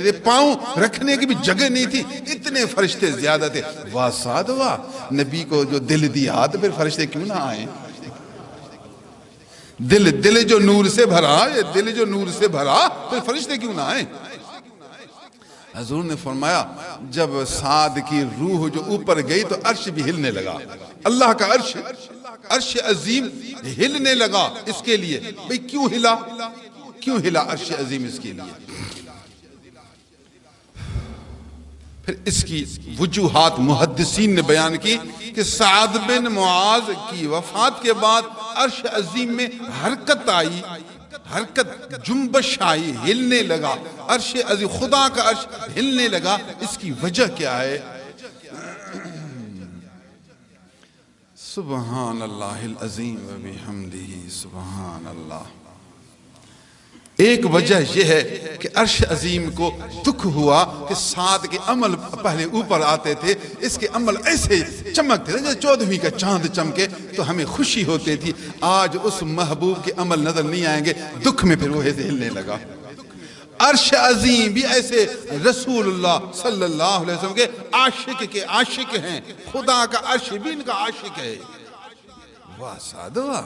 تھی، پاؤں رکھنے کی بھی جگہ نہیں تھی، اتنے فرشتے زیادہ تھے۔ واہ سعد واہ، نبی کو جو دل دیا تو پھر فرشتے کیوں نہ آئیں؟ دل جو نور سے بھرا، پھر فرشتے کیوں نہ آئیں؟ حضور نے فرمایا جب سعد کی روح جو اوپر گئی تو عرش بھی ہلنے لگا، اللہ کا عرش عظیم ہلنے لگا۔ اس کے لیے بھئی کیوں ہلا عرش عظیم؟ اس کے لیے پھر اس کی وجوہات محدثین نے بیان کی کہ سعد بن معاذ کی وفات کے بعد عرش عظیم میں حرکت جنبش آئی، ہلنے لگا عرش عظیم، خدا کا عرش ہلنے لگا۔ اس کی وجہ کیا ہے؟ سبحان اللہ العظیم و بحمدہ، سبحان اللہ۔ ایک وجہ یہ ہے کہ عرش عظیم کو دکھ ہوا کہ سعد کے عمل پہلے اوپر آتے تھے، اس کے عمل ایسے چمکتے تھے جیسے 14ویں کا چاند چمکے، تو ہمیں خوشی ہوتی تھی۔ آج اس محبوب کے عمل نظر نہیں آئیں گے، دکھ میں پھر وہ ایسے ہلنے لگا۔ عرش عظیم بھی ایسے رسول اللہ صلی اللہ علیہ وسلم کے عاشق ہیں، خدا کا عرش بھی ان کا عاشق ہے۔ واہ سعد واہ،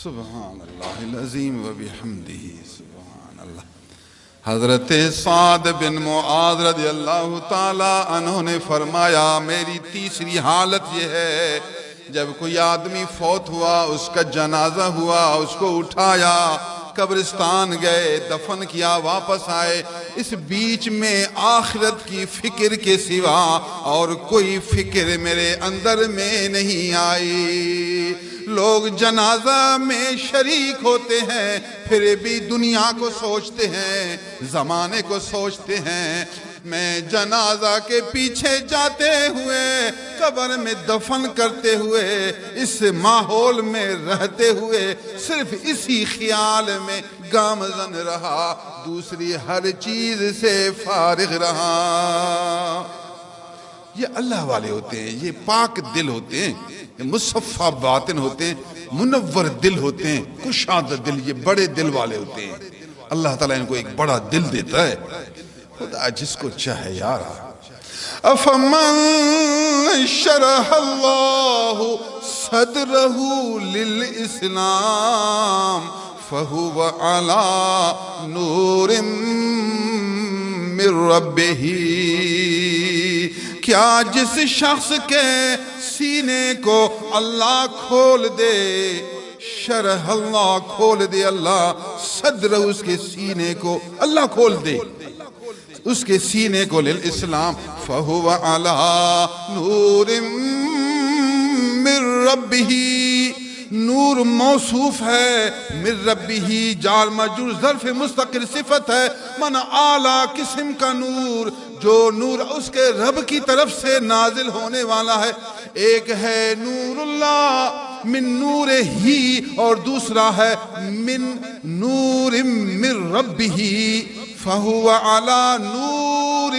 سبحان اللہ العظیم و بحمدہ، سبحان اللہ۔ حضرت سعد بن معاذ رضی اللہ تعالی عنہ نے فرمایا، میری تیسری حالت یہ ہے جب کوئی آدمی فوت ہوا، اس کا جنازہ ہوا، اس کو اٹھایا، قبرستان گئے، دفن کیا، واپس آئے، اس بیچ میں آخرت کی فکر کے سوا اور کوئی فکر میرے اندر میں نہیں آئی۔ لوگ جنازہ میں شریک ہوتے ہیں، پھر بھی دنیا کو سوچتے ہیں، زمانے کو سوچتے ہیں۔ میں جنازہ کے پیچھے جاتے ہوئے، قبر میں دفن کرتے ہوئے، اس ماحول میں رہتے ہوئے صرف اسی خیال میں گامزن رہا، دوسری ہر چیز سے فارغ رہا۔ یہ اللہ والے ہوتے ہیں، یہ پاک دل ہوتے ہیں، یہ مصفہ باطن ہوتے ہیں، منور دل ہوتے ہیں، کشادہ دل، یہ بڑے دل والے ہوتے ہیں۔ اللہ تعالیٰ ان کو ایک بڑا دل دیتا ہے، خدا جس کو چاہے یار۔ افمن شرح اللہ صدرہ للاسلام فہو علی نور من ربہ، کیا جس شخص کے سینے کو اللہ کھول دے، شرح اللہ کھول دے اللہ، صدر اس کے سینے کو اللہ کھول دے، اس کے سینے کو للاسلام، فہو علی نور من ربہ، نور موصوف ہے، من ربہ جار مجرور ظرف مستقر صفت ہے، من اعلیٰ قسم کا نور، جو نور اس کے رب کی طرف سے نازل ہونے والا ہے۔ ایک ہے نور اللہ من نور ہی، اور دوسرا ہے من نور من ربہ، فہو علی نور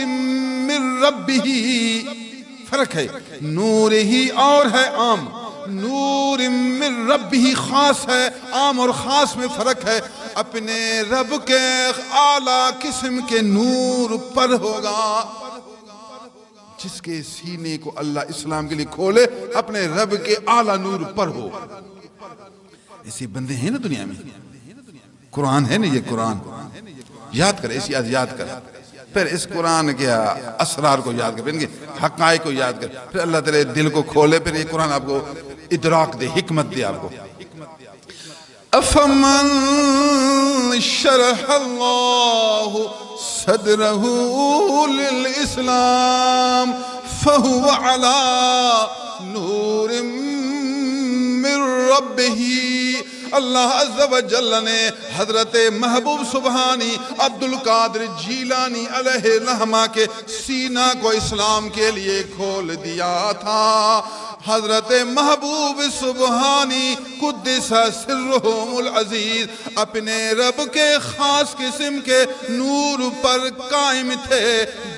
من ربہ۔ فرق ہے، نور ہی اور ہے عام، نور من ربہ خاص ہے، عام اور خاص میں فرق ہے۔ اپنے رب کے اعلیٰ قسم کے نور پر ہوگا، جس کے سینے کو اللہ اسلام کے لیے کھولے، اپنے رب کے اعلیٰ نور پر ہو۔ ایسے بندے ہیں نا دنیا میں، قرآن ہے نا، یہ قرآن یاد کر، ایسی یاد کر، پھر اس قرآن کے اسرار کو یاد کر، ان کے حقائق کو یاد کر، پھر اللہ تیرے دل کو کھولے، پھر یہ قرآن آپ کو ادراک دے، حکمت دے آپ کو۔ افمن شرح اللہ صدرہ للاسلام فہو علی نور من ربہ۔ اللہ عز و جل نے حضرت محبوب سبحانی عبدالقادر جیلانی علیہ الرحمہ کے سینہ کو اسلام کے لیے کھول دیا تھا۔ حضرت محبوب سبحانی قدس سرہم العزیز اپنے رب کے خاص قسم کے نور پر قائم تھے،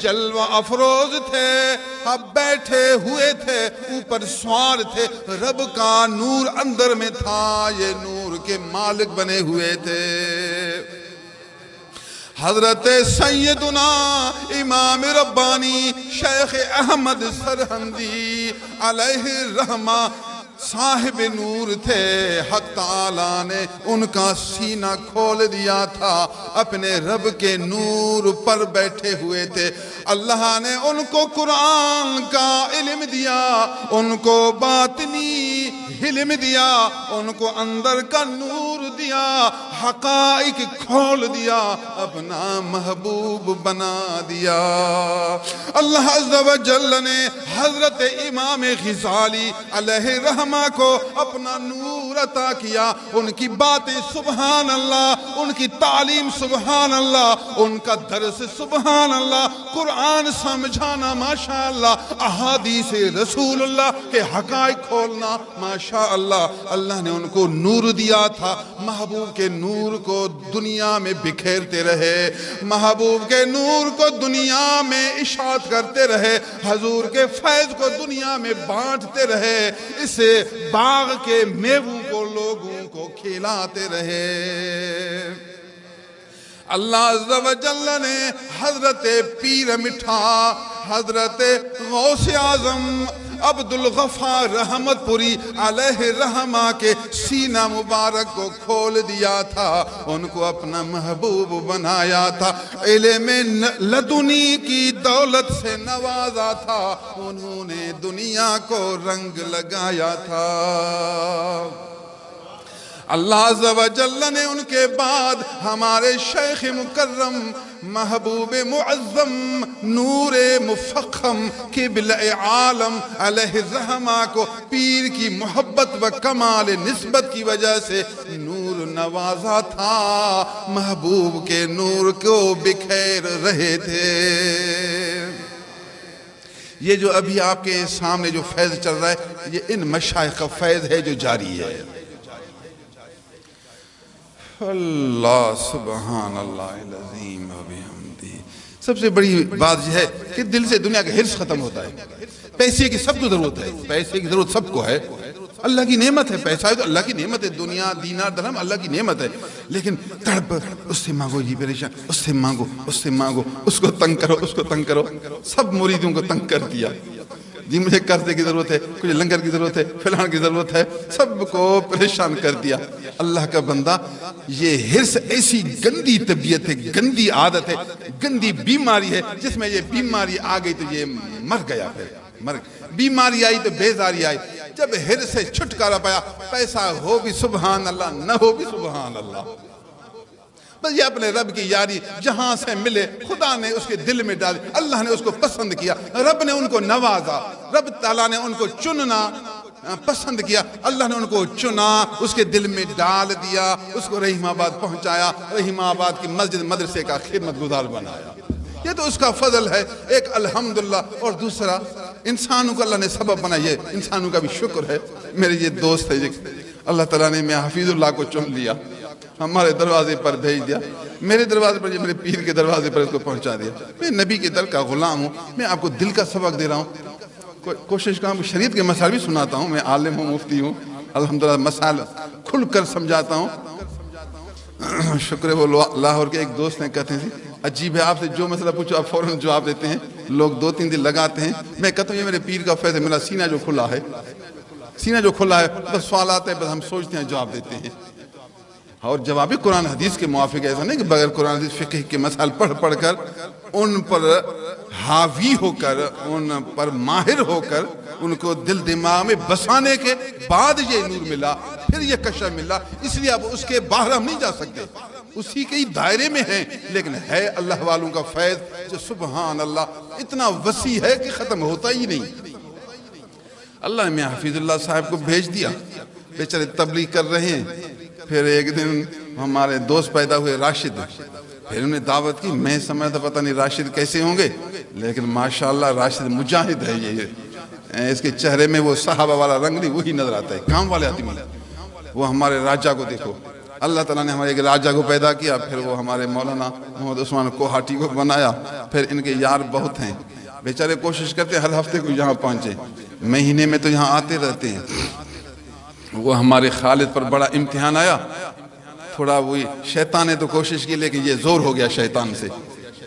جلوہ افروز تھے، اب بیٹھے ہوئے تھے، اوپر سوار تھے، رب کا نور اندر میں تھا، یہ نور کے مالک بنے ہوئے تھے۔ حضرت سیدنا امام ربانی شیخ احمد سرہندی علیہ الرحمہ صاحب نور تھے، حق تعالیٰ نے ان کا سینہ کھول دیا تھا، اپنے رب کے نور پر بیٹھے ہوئے تھے۔ اللہ نے ان کو قرآن کا علم دیا، ان کو باطنی علم دیا، ان کو اندر کا نور دیا، حقائق کھول دیا، اپنا محبوب بنا دیا۔ اللہ عز و جل نے حضرت امام غزالی علیہ الرحمہ کو اپنا نور عطا کیا، ان کی باتیں سبحان اللہ، ان کی تعلیم سبحان اللہ، ان کا درس سبحان اللہ، قرآن سمجھانا ماشاءاللہ، احادیث رسول اللہ کے حقائق کھولنا ماشاءاللہ۔ اللہ نے ان کو نور دیا تھا، محبوب کے نور کو دنیا میں بکھیرتے رہے، محبوب کے نور کو دنیا میں اشاعت کرتے رہے، حضور کے فیض کو دنیا میں بانٹتے رہے، اس باغ کے میووں کو لوگوں کو کھلاتے رہے۔ اللہ عز و جل نے حضرت پیر مٹھا، حضرت غوث اعظم عبدالغفار رحمت پوری علیہ رحمہ کے سینہ مبارک کو کھول دیا تھا، ان کو اپنا محبوب بنایا تھا، علم لدنی کی دولت سے نوازا تھا، انہوں نے دنیا کو رنگ لگایا تھا۔ اللہ عز و جل نے ان کے بعد ہمارے شیخ مکرم محبوب معظم نور مفخم قبلہ عالم علیہ الرحمہ کو پیر کی محبت و کمال نسبت کی وجہ سے نور نوازا تھا، محبوب کے نور کو بکھیر رہے تھے۔ یہ جو ابھی آپ کے سامنے جو فیض چل رہا ہے، یہ ان مشائخ کا فیض ہے جو جاری ہے۔ اللہ سبحان اللہ العظیم و بحمدہ۔ سب سے بڑی بات یہ ہے کہ دل سے دنیا کا حرص ختم ہوتا ہے۔ پیسے کی سب کو ضرورت ہے، پیسے کی ضرورت سب کو ہے، اللہ کی نعمت ہے، پیسہ ہے تو اللہ کی نعمت ہے، دنیا دینار درہم اللہ کی نعمت ہے، لیکن تڑپ اس سے مانگو یہ پریشان، اس سے مانگو، اس سے مانگو، اس کو تنگ کرو، اس کو تنگ کرو، سب مریدوں کو تنگ کر دیا۔ جی مجھے قرضے کی ضرورت ہے، کچھ لنگر کی ضرورت ہے، فلان کی ضرورت ہے، سب کو پریشان کر دیا۔ اللہ کا بندہ، یہ حرص ایسی گندی طبیعت ہے، گندی عادت ہے، گندی بیماری ہے، جس میں یہ بیماری آ گئی تو یہ مر گیا، پھر بیماری آئی تو بیزاری آئی۔ جب حرص سے چھٹکارا پایا، پیسہ ہو بھی سبحان اللہ، نہ ہو بھی سبحان اللہ، بس یہ اپنے رب کی یاری جہاں سے ملے خدا نے اس کے دل میں ڈالی، اللہ نے اس کو پسند کیا، رب نے ان کو نوازا، رب تعالیٰ نے ان کو چننا پسند کیا، اللہ نے ان کو چنا، اس کے دل میں ڈال دیا، اس کو رحیم آباد پہنچایا، رحیم آباد کی مسجد مدرسے کا خدمت گزار بنایا۔ یہ تو اس کا فضل ہے، ایک الحمدللہ، اور دوسرا انسانوں کو اللہ نے سبب بنایا، یہ انسانوں کا بھی شکر ہے۔ میرے یہ دوست ہے، اللہ تعالیٰ نے میں حفیظ اللہ کو چن لیا، ہمارے دروازے پر بھیج دیا، میرے دروازے پر، میرے پیر کے دروازے پر اس کو پہنچا دیا۔ میں نبی کے در کا غلام ہوں، میں آپ کو دل کا سبق دے رہا ہوں، کوشش کروں شریعت کے مسائل بھی سناتا ہوں، میں عالم ہوں، مفتی ہوں، الحمدللہ مسائل کھل کر سمجھاتا ہوں۔ شکر ہے وہ لاہور کے ایک دوست ہیں، کہتے ہیں عجیب ہے، آپ سے جو مسئلہ پوچھو آپ فوراً جواب دیتے ہیں، لوگ 2-3 دن لگاتے ہیں۔ میں کہتا ہوں یہ میرے پیر کا فیض ہے، میرا سینہ جو کھلا ہے، سینہ جو کھلا ہے، بس سوالات ہیں، بس ہم سوچتے ہیں جواب دیتے ہیں، اور جواب بھی قرآن حدیث کے موافق ہے، ایسا نہیں کہ بغیر قرآن حدیث فقہ کے مسائل پڑھ کر ان پر حاوی ہو کر، ان پر ماہر ہو کر، ان کو دل دماغ میں بسانے کے بعد یہ نور ملا، پھر یہ کشف ملا، اس لیے اب اس کے باہر ہم نہیں جا سکتے، اسی کے دائرے میں ہیں، لیکن ہے اللہ والوں کا فیض جو سبحان اللہ اتنا وسیع ہے کہ ختم ہوتا ہی نہیں۔ اللہ نے میں حفیظ اللہ صاحب کو بھیج دیا، بیچارے تبلیغ کر رہے ہیں، پھر ایک دن ہمارے دوست پیدا ہوئے راشد، پھر انہیں دعوت کی، میں سمجھا تھا پتہ نہیں راشد کیسے ہوں گے، لیکن ماشاءاللہ راشد مجاہد ہے، یہ اس کے چہرے میں وہ صحابہ والا رنگ نہیں، وہی نظر آتا ہے، کام والے آدمی۔ وہ ہمارے راجہ کو دیکھو، اللہ تعالیٰ نے ہمارے ایک راجہ کو پیدا کیا، پھر وہ ہمارے مولانا محمد عثمان کوہاٹی کو بنایا، پھر ان کے یار بہت ہیں، بیچارے کوشش کرتے ہر ہفتے کو یہاں پہنچے، مہینے میں تو یہاں آتے رہتے ہیں۔ وہ ہمارے خالد پر بڑا امتحان آیا، تھوڑا وہی شیطان نے تو کوشش کی، لیکن یہ زور ہو گیا شیطان سے،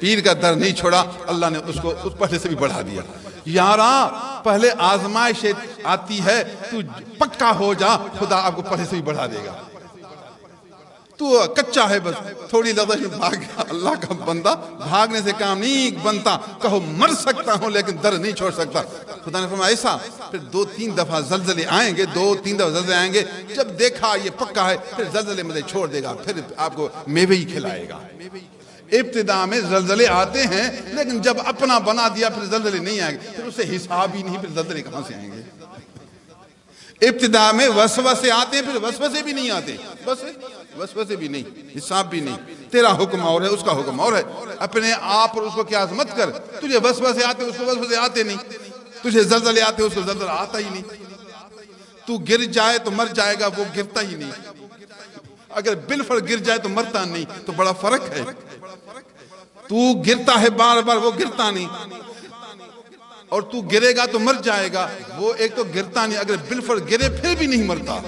پیر کا در نہیں چھوڑا، اللہ نے اس کو اس پہلے سے بھی بڑھا دیا۔ یاراں پہلے آزمائش آتی ہے، تو پکا ہو جا، خدا آپ کو پہلے سے بھی بڑھا دے گا، تو کچا ہے، بس تھوڑی لفظ میں بھاگ گیا۔ اللہ کا بندہ بھاگنے سے کام نہیں بنتا، کہو مر سکتا ہوں لیکن در نہیں چھوڑ سکتا۔ خدا نے فرمایا ایسا، پھر 2-3 دفعہ زلزلے آئیں گے، 2-3 دفعہ زلزلے آئیں گے، جب دیکھا یہ پکا ہے پھر زلزلے مجھے چھوڑ دے گا، پھر آپ کو میوے ہی کھلائے گا۔ ابتدا میں زلزلے آتے ہیں، لیکن جب اپنا بنا دیا پھر زلزلے نہیں آئیں گے، پھر اسے حساب ہی نہیں، پھر زلزلے کہاں سے آئیں گے؟ ابتدا میں وسوسے آتے ہیں، پھر وسوسے بھی نہیں آتے، بس وسوسے بھی نہیں، حساب بھی نہیں، تیرا حکم اور ہے، اس کا حکم اور ہے، اپنے آپ اور اس کو قیاس مت کر، تجھے وسوسے آتے اس کو وسوسے آتے نہیں، تجھے زلزلے آتے اس کو زلزلہ آتا ہی نہیں، تو گر جائے تو مر جائے گا، وہ گرتا ہی نہیں، اگر بالفعل گر جائے تو مرتا نہیں، تو بڑا فرق ہے، تو گرتا ہے بار بار، وہ گرتا نہیں، اور تو گرے گا تو مر جائے گا، وہ ایک تو گرتا نہیں، اگر بالفعل گرے پھر بھی نہیں مرتا،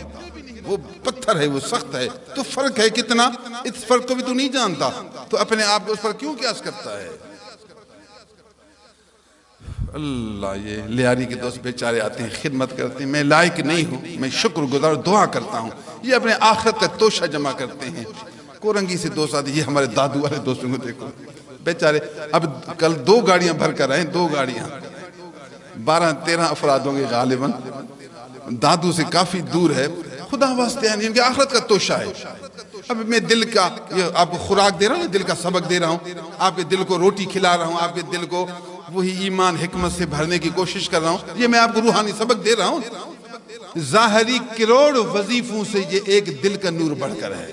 وہ پتھر ہے، وہ سخت ہے، تو فرق ہے کتنا، اس فرق کو بھی تو نہیں جانتا، تو اپنے آپ کو اس پر کیوں قیاس کرتا ہے؟ اللہ، یہ لیاری کے دوست بیچارے آتے ہیں، خدمت کرتے ہیں، میں لائق نہیں ہوں، میں شکر گزار دعا کرتا ہوں، یہ اپنے آخرت کا توشہ جمع کرتے ہیں۔ کورنگی سے دوست آتے ہیں، یہ ہمارے دادو والے دوستوں کو دیکھو بیچارے، اب کل 2 گاڑیاں بھر کر آئے، 2 گاڑیاں، 12-13 افراد ہوں گے غالباً، دادو سے کافی دور ہے، خدا واسطے ہیں، ان کے آخرت کا توشہ ہے۔ اب میں دل کا، یہ آپ کو خوراک دے رہا ہوں، دل کا سبق دے رہا ہوں، آپ کے دل کو روٹی کھلا رہا ہوں، آپ کے دل کو وہی ایمان حکمت سے بھرنے کی کوشش کر رہا ہوں، یہ میں آپ کو روحانی سبق دے رہا ہوں۔ ظاہری کروڑ وظیفوں سے یہ ایک دل کا نور بڑھ کر ہے۔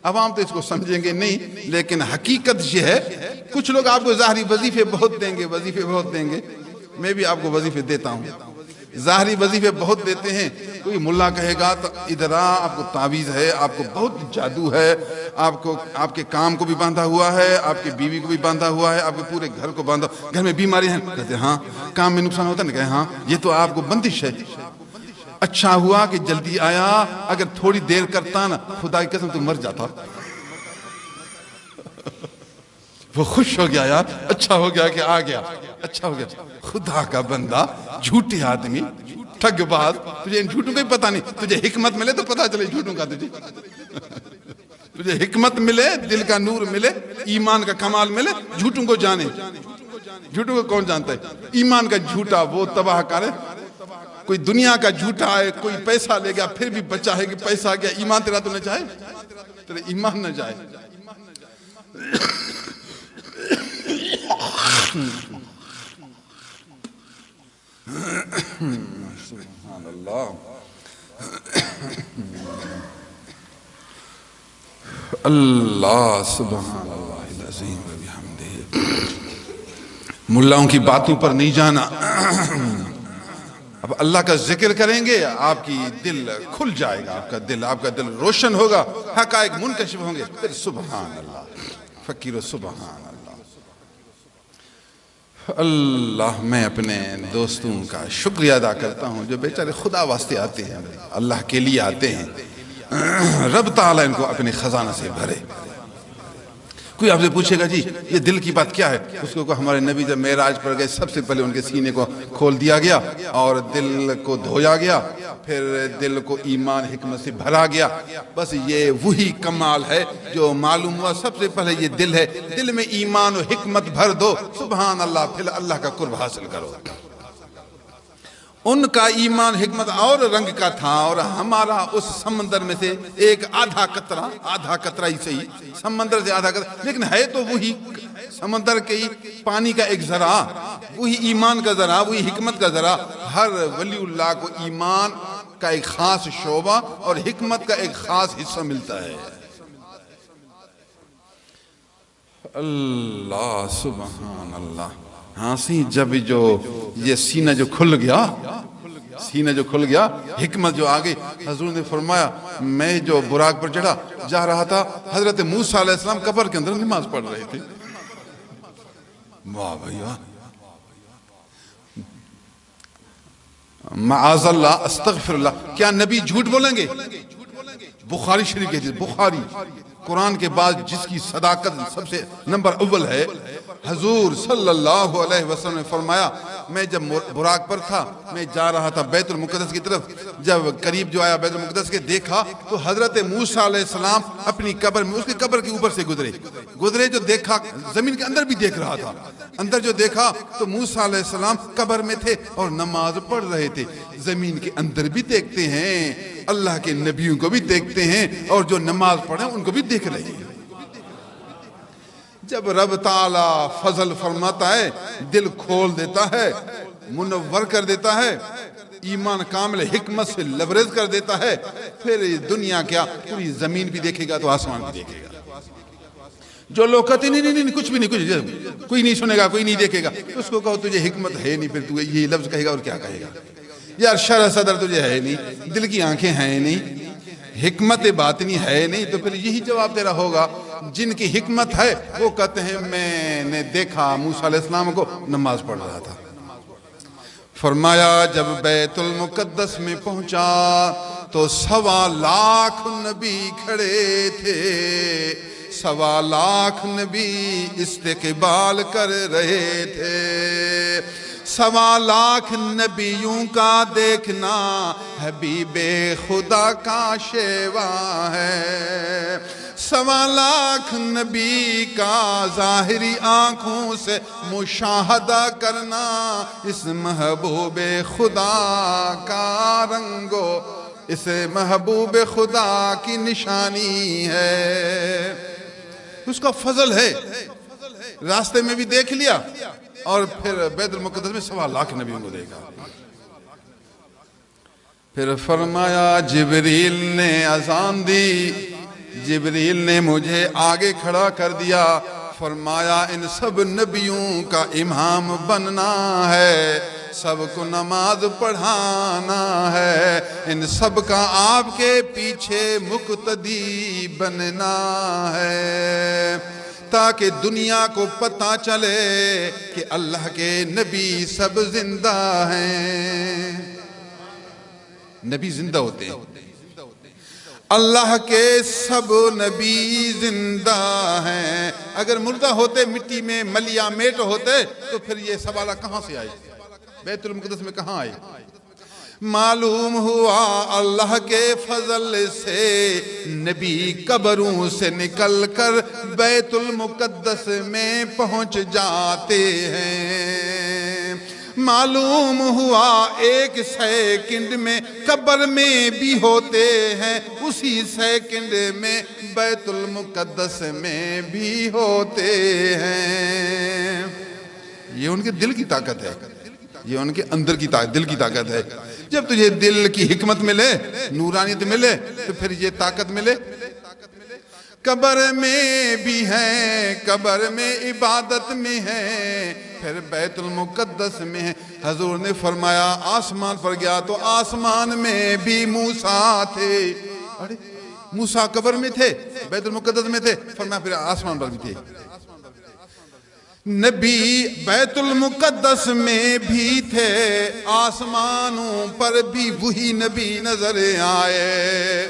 عوام تو اس کو سمجھیں گے نہیں، لیکن حقیقت یہ ہے، کچھ لوگ آپ کو ظاہری وظیفے بہت دیں گے، وظیفے بہت دیں گے، میں بھی آپ کو وظیفے دیتا ہوں، ظاہری وظیفے بہت دیتے ہیں۔ کوئی ملا کہے گا تو ادھر آپ کو تعویذ ہے، آپ کو بہت جادو ہے، آپ کے کام کو بھی باندھا ہوا ہے، آپ کی بیوی کو بھی باندھا ہوا ہے، آپ کے پورے گھر کو باندھا، گھر میں بیماری ہیں، کہتے ہیں ہاں کام میں نقصان ہوتا ہے نا، کہتے ہیں ہاں یہ تو آپ کو بندش ہے۔ اچھا ہوا کہ جلدی آیا، اگر تھوڑی دیر کرتا نا خدا کی قسم تو مر جاتا۔ وہ خوش ہو گیا یار، اچھا ہو گیا کہ آ گیا، اچھا ہو گیا۔ خدا کا بندہ، جھوٹے آدمی، ٹھگ باز، تجھے ان جھوٹوں کا ہی پتہ نہیں، تجھے حکمت ملے تو پتہ چلے جھوٹوں کا، تجھے حکمت ملے، دل کا نور ملے، ایمان کا کمال ملے، جھوٹوں کو جانے۔ جھوٹوں کو کون جانتا ہے؟ ایمان کا جھوٹا وہ تباہ کرے۔ کوئی دنیا کا جھوٹا ہے، کوئی پیسہ لے گیا پھر بھی بچا ہے کہ پیسہ گیا، ایمان تیرا تو نہ جائے، تیرا ایمان نہ جائے۔ سبحان اللہ، اللہ سبحان اللہ العظیم و بحمدہ۔ ملاؤں کی باتوں پر نہیں جانا، اب اللہ کا ذکر کریں گے، آپ کی دل کھل جائے گا، آپ کا دل روشن ہوگا، حقائق منکشف ہوں گے، پھر سبحان اللہ، فقیر و سبحان اللہ۔ اللہ، میں اپنے دوستوں کا شکریہ ادا کرتا ہوں جو بیچارے خدا واسطے آتے ہیں، اللہ کے لیے آتے ہیں، رب تعالیٰ ان کو اپنے خزانہ سے بھرے۔ کوئی آپ سے پوچھے گا جی یہ دل کی بات کیا ہے، اس کو ہمارے نبی جب معراج پر گئے سب سے پہلے ان کے سینے کو کھول دیا گیا اور دل کو دھویا گیا، پھر دل کو ایمان حکمت سے بھرا گیا۔ بس یہ وہی کمال ہے جو معلوم ہوا، سب سے پہلے یہ دل ہے، دل میں ایمان و حکمت بھر دو، سبحان اللہ، پھر اللہ کا قرب حاصل کرو۔ ان کا ایمان حکمت اور رنگ کا تھا، اور ہمارا اس سمندر میں سے ایک آدھا قطرہ ہی صحیح، سمندر سے آدھا قطرہ، لیکن ہے تو وہی سمندر کے پانی کا ایک ذرہ، وہی ایمان کا ذرہ، وہی حکمت کا ذرہ۔ ہر ولی اللہ کو ایمان کا ایک خاص شعبہ اور حکمت کا ایک خاص حصہ ملتا ہے۔ اللہ سبحان اللہ۔ ہاں سی، جب یہ سینہ جو کھل گیا، حکمت جو آگئی، حضور نے فرمایا میں جو براق پر چڑھا جا رہا تھا، حضرت موسیٰ علیہ السلام قبر کے اندر نماز پڑھ رہے تھے۔ واہ بھائی واہ، معاذ اللہ، استغفر اللہ، کیا نبی جھوٹ بولیں گے؟ بخاری شریف کے حدیث، بخاری قرآن کے بعد جس کی صداقت سب سے نمبر اول ہے، حضور صلی اللہ علیہ وسلم نے فرمایا میں جب براق پر تھا، میں جا رہا تھا بیت المقدس کی طرف، جب قریب جو آیا بیت المقدس کے، دیکھا تو حضرت موسیٰ علیہ السلام اپنی قبر میں، اس کی قبر کے اوپر سے گزرے جو دیکھا، زمین کے اندر بھی دیکھ رہا تھا، اندر جو دیکھا تو موسیٰ علیہ السلام قبر میں تھے اور نماز پڑھ رہے تھے۔ زمین کے اندر بھی دیکھتے ہیں، اللہ کے نبیوں کو بھی دیکھتے ہیں، اور جو نماز پڑھیں ان کو بھی دیکھ رہے ہیں۔ جب رب تعالیٰ فضل فرماتا ہے، دل کھول دیتا ہے، منور کر دیتا ہے، ایمان کامل حکمت سے لبریز کر دیتا ہے، پھر دنیا کیا، پوری زمین بھی دیکھے گا تو آسمان بھی دیکھے گا۔ جو لوگ کہتے نہیں کچھ بھی نہیں، کوئی نہیں سنے گا، کوئی نہیں دیکھے گا، اس کو کہو تجھے حکمت ہے نہیں، پھر تو یہ لفظ کہے گا اور کیا کہے گا؟ یار شرح صدر تجھے ہے نہیں، دل کی آنکھیں ہیں نہیں، حکمت باطنی ہے نہیں، تو پھر یہی جواب تیرا ہوگا۔ جن کی حکمت ہے وہ کہتے ہیں میں نے دیکھا موسیٰ علیہ السلام کو نماز پڑھ رہا تھا۔ فرمایا جب بیت المقدس میں پہنچا تو 1.25 لاکھ نبی کھڑے تھے، سوا لاکھ نبی استقبال کر رہے تھے، سوا لاکھ نبیوں کا دیکھنا حبیب خدا کا شیوا ہے، سوا لاکھ نبی کا ظاہری آنکھوں سے مشاہدہ کرنا اس محبوب خدا کا رنگو، اس محبوب خدا کی نشانی ہے، اس کا فضل ہے۔ راستے میں بھی دیکھ لیا اور پھر بیت المقدس میں سوا لاکھ نبیوں کو دیکھا۔ پھر فرمایا جبریل نے اذان دی، جبریل نے مجھے آگے کھڑا کر دیا، فرمایا ان سب نبیوں کا امام بننا ہے، سب کو نماز پڑھانا ہے، ان سب کا آپ کے پیچھے مقتدی بننا ہے، تاکہ دنیا کو پتہ چلے کہ اللہ کے نبی سب زندہ ہیں۔ نبی زندہ ہوتے ہیں، اللہ کے سب نبی زندہ ہیں۔ اگر مردہ ہوتے، مٹی میں ملیا میٹ ہوتے، تو پھر یہ سوالہ کہاں سے آئے، بیت المقدس میں کہاں آئے؟ معلوم ہوا اللہ کے فضل سے نبی قبروں سے نکل کر بیت المقدس میں پہنچ جاتے ہیں، معلوم ہوا ایک سیکنڈ میں قبر میں بھی ہوتے ہیں، اسی سیکنڈ میں بیت المقدس میں بھی ہوتے ہیں۔ یہ ان کے دل کی طاقت ہے، یہ ان کے اندر کی طاقت، دل کی طاقت ہے۔ جب تجھے دل کی حکمت ملے، نورانیت ملے، تو پھر یہ طاقت ملے۔ قبر میں بھی ہیں، قبر میں عبادت میں ہیں، پھر بیت المقدس میں ہیں۔ حضور نے فرمایا آسمان پر گیا تو آسمان میں بھی موسیٰ تھے۔ ارے موسیٰ قبر میں تھے، بیت المقدس میں تھے، فرمایا پھر آسمان پر بھی تھے۔ نبی بیت المقدس میں بھی تھے، آسمانوں پر بھی وہی نبی نظر آئے،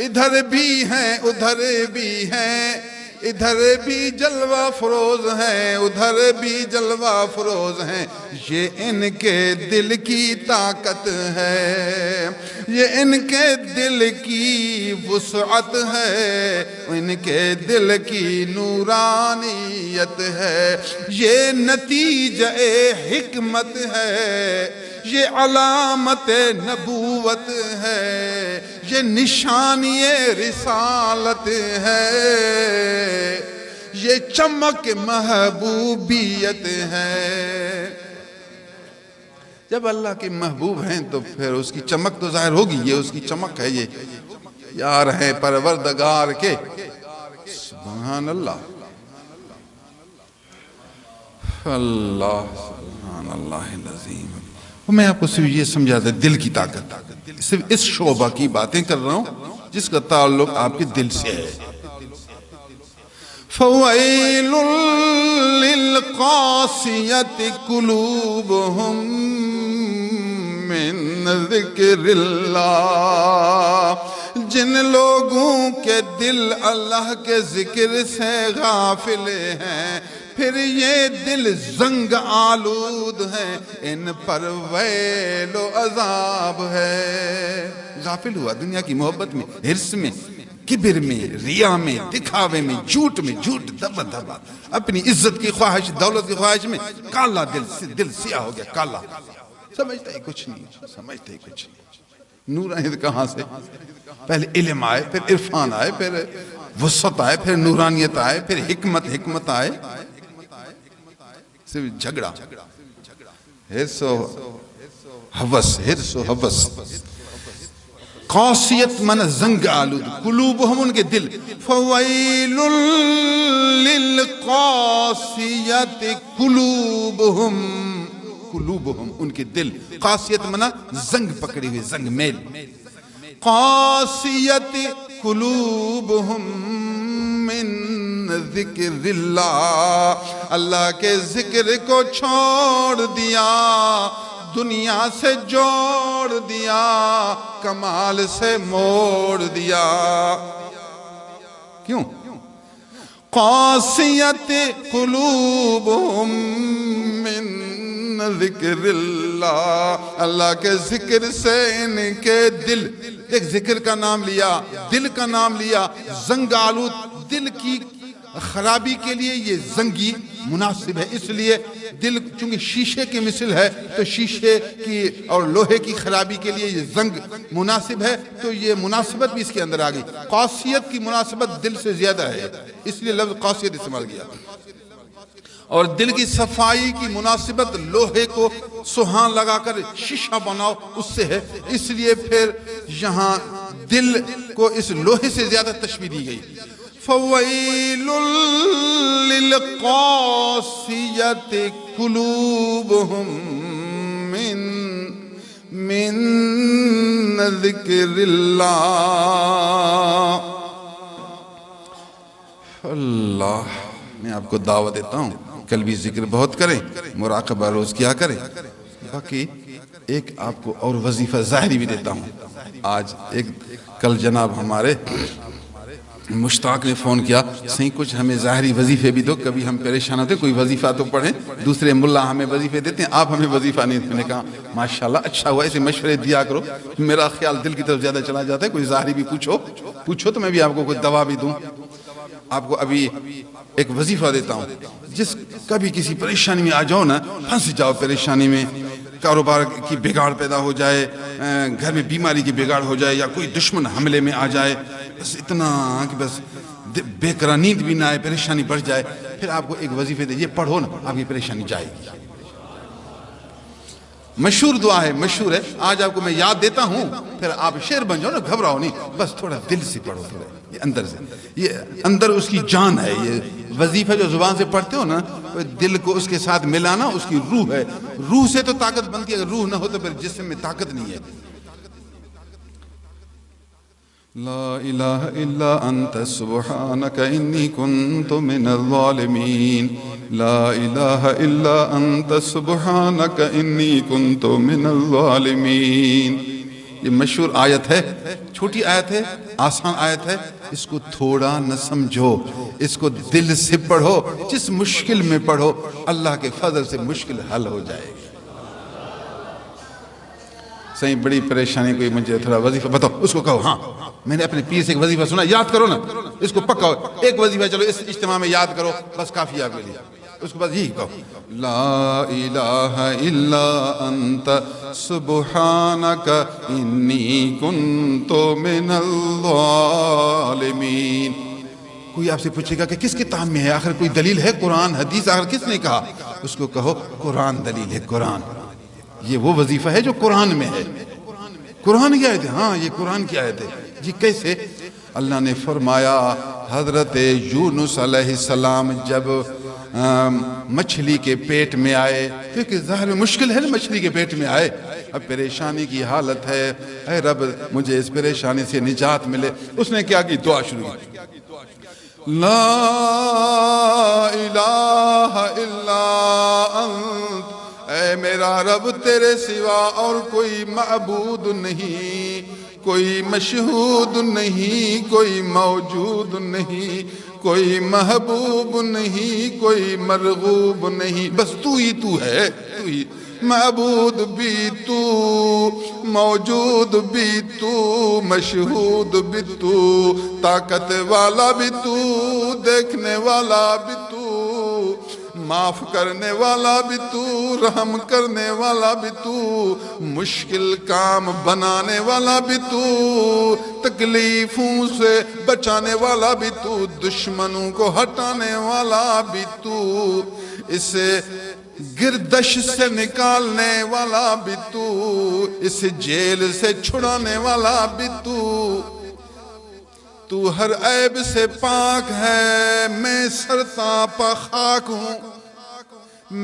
ادھر بھی ہیں ادھر بھی ہیں، ادھر بھی جلوہ فروز ہیں ادھر بھی جلوہ فروز ہیں، یہ ان کے دل کی طاقت ہے، یہ ان کے دل کی وسعت ہے، ان کے دل کی نورانیت ہے، یہ نتیجہ حکمت ہے، یہ علامت نبوت ہے، یہ نشانی رسالت ہے، یہ چمک محبوبیت ہے۔ جب اللہ کے محبوب ہیں تو پھر اس کی چمک تو ظاہر ہوگی، یہ اس کی چمک ہے، یہ یار ہیں پروردگار کے۔ سبحان اللہ، اللہ سبحان اللہ العظیم۔ میں آپ کو صرف یہ سمجھاتا دل کی طاقت، صرف اس شعبہ کی باتیں کر رہا ہوں جس کا تعلق آپ کے دل سے ہے۔ فَوَيْلٌ لِّلْقَاسِيَةِ قُلُوبُهُم مِّن ذِكْرِ اللَّهِ، جن لوگوں کے دل اللہ کے ذکر سے غافل ہیں، پھر یہ دل زنگ آلود ہیں، ان پر ویل و عذاب ہے۔ غافل ہوا دنیا کی محبت میں، حرص میں، کبر میں، ریا میں، دکھاوے میں، جھوٹ میں، جھوٹ دبا دبا، اپنی عزت کی خواہش، دولت کی خواہش میں، کالا دل سیاہ ہو گیا، کالا، سمجھتا ہی کچھ نہیں، سمجھتا ہی کچھ نہیں۔ نورانیت کہاں سے؟ پہلے علم آئے، پھر عرفان آئے، پھر وسعت آئے، پھر نورانیت آئے، پھر حکمت آئے، صرف جھگڑا، حرص و حوث، قاسیت من زنگ آلود، قلوبہم ان کے دل، فویل للقاسیت قلوبہم ان کے دل، قاسیت منا زنگ پکڑی ہوئی، زنگ میل، قاسیت قلوبہم من ذکر اللہ، اللہ کے ذکر کو چھوڑ دیا، دنیا سے جوڑ دیا، کمال سے موڑ دیا۔ کیوں؟ قاسیت قلوبہم من ذکر اللہ، اللہ کے ذکر سے ان کے دل، ایک ذکر کا نام لیا، دل کا نام لیا، زنگ آلود دل کی خرابی کے لیے یہ زنگی مناسب ہے، اس لیے دل چونکہ شیشے کی مثل ہے تو شیشے کی اور لوہے کی خرابی کے لیے یہ زنگ مناسب ہے، تو یہ مناسبت بھی اس کے اندر آ گئی۔ قاسیت کی مناسبت دل سے زیادہ ہے، اس لیے لفظ قاسیت استعمال کیا، اور دل کی صفائی کی مناسبت لوہے کو سوہان لگا کر شیشہ بناؤ اس سے ہے، اس لیے پھر یہاں دل کو اس لوہے سے زیادہ تشبیہ دی گئی۔ فَوَيْلٌ لِلْقَاسِيَةِ قُلُوبُهُم مِّن ذِكْرِ اللہ۔ اللہ، میں آپ کو دعوت دیتا ہوں کل بھی ذکر بہت کریں، مراقبہ روز کیا کریں، باقی ایک آپ کو اور وظیفہ ظاہری بھی دیتا ہوں۔ آج کل جناب ہمارے مشتاق نے فون کیا، صحیح کچھ ہمیں ظاہری وظیفے بھی دو، کبھی ہم پریشان ہوتے کوئی وظیفہ تو پڑھیں، دوسرے ملا ہمیں وظیفے دیتے ہیں، آپ ہمیں وظیفہ نہیں۔ میں نے کہا ماشاءاللہ اچھا ہوا، ایسے مشورے دیا کرو، میرا خیال دل کی طرف زیادہ چلا جاتا ہے، کوئی ظاہری بھی پوچھو تو میں بھی آپ کو کوئی دوا بھی دوں۔ آپ کو ابھی ایک وظیفہ دیتا ہوں، جس کبھی کسی پریشانی میں آ جاؤ نا، پھنس جاؤ پریشانی میں، کاروبار کی بگاڑ پیدا ہو جائے، گھر میں بیماری کی بگاڑ ہو جائے، یا کوئی دشمن حملے میں آ جائے، بس اتنا کہ بس بے قرار نیند بھی نہ آئے، پریشانی بڑھ جائے، پھر آپ کو ایک وظیفے دے، یہ پڑھو نا، آپ کی پریشانی جائے گی۔ مشہور دعا ہے، مشہور ہے، آج آپ کو میں یاد دیتا ہوں، پھر آپ شعر بن جاؤ نا، گھبراؤ نہیں، بس تھوڑا دل سے پڑھو، تھوڑا یہ اندر سے، یہ اندر اس کی جان ہے۔ یہ وظیفہ جو زبان سے پڑھتے ہو نا، دل کو اس کے ساتھ ملانا، اس کی روح ہے، روح سے تو طاقت بنتی ہے، اگر روح نہ ہو تو پھر جسم میں طاقت نہیں ہے۔ لا الہ الا انت سبحانک انی کنت من الظالمین، لا الہ الا انت سبحانک انی کنت من الظالمین۔ یہ مشہور آیت ہے، چھوٹی آیت ہے، آسان آیت ہے، اس کو تھوڑا نہ سمجھو، اس کو دل سے پڑھو، جس مشکل میں پڑھو، اللہ کے فضل سے مشکل حل ہو جائے گی۔ صحیح بڑی پریشانی، کوئی مجھے تھوڑا وظیفہ بتاؤ، اس کو کہو ہاں میں نے اپنے پیر سے ایک وظیفہ سنا، یاد کرو نا، اس کو پکا ایک وظیفہ چلو اس اجتماع میں یاد کرو، بس کافی آپ کے لیے، اس کو بس یہی کہو، لا الہ الا انت سبحانک انی کنت من الظالمین۔ کوئی آپ سے پوچھے گا کہ کس کتاب میں ہے، آخر کوئی دلیل ہے، قرآن حدیث، آخر کس نے کہا، اس کو کہو قرآن دلیل ہے، قرآن، یہ وہ وظیفہ ہے جو قرآن میں ہے۔ قرآن کی آیت ہے، ہاں یہ قرآن کی آیت ہے جی۔ کیسے؟ اللہ نے فرمایا حضرت یونس علیہ السلام جب مچھلی کے پیٹ میں آئے، کیونکہ ظاہر میں مشکل ہے نا، مچھلی کے پیٹ میں آئے، اب پریشانی کی حالت ہے، اے رب مجھے اس پریشانی سے نجات ملے، اس نے کیا کی؟ دعا شروع کی، لا الہ الا انت، اے میرا رب تیرے سوا اور کوئی معبود نہیں، کوئی مشہود نہیں، کوئی موجود نہیں، کوئی محبوب نہیں، کوئی مرغوب نہیں، بس تو ہی تو ہے، تو ہی معبود بھی تو، موجود بھی تو، مشہود بھی تو، طاقت والا بھی تو، دیکھنے والا بھی تو، معاف کرنے والا بھی تو، رحم کرنے والا بھی تو، مشکل کام بنانے والا بھی تو، تکلیفوں سے بچانے والا بھی تو، دشمنوں کو ہٹانے والا بھی تو، اسے گردش سے نکالنے والا بھی تو، اس جیل سے چھڑانے والا بھی تو، تو ہر عیب سے پاک ہے، میں سرتا پا خاک ہوں،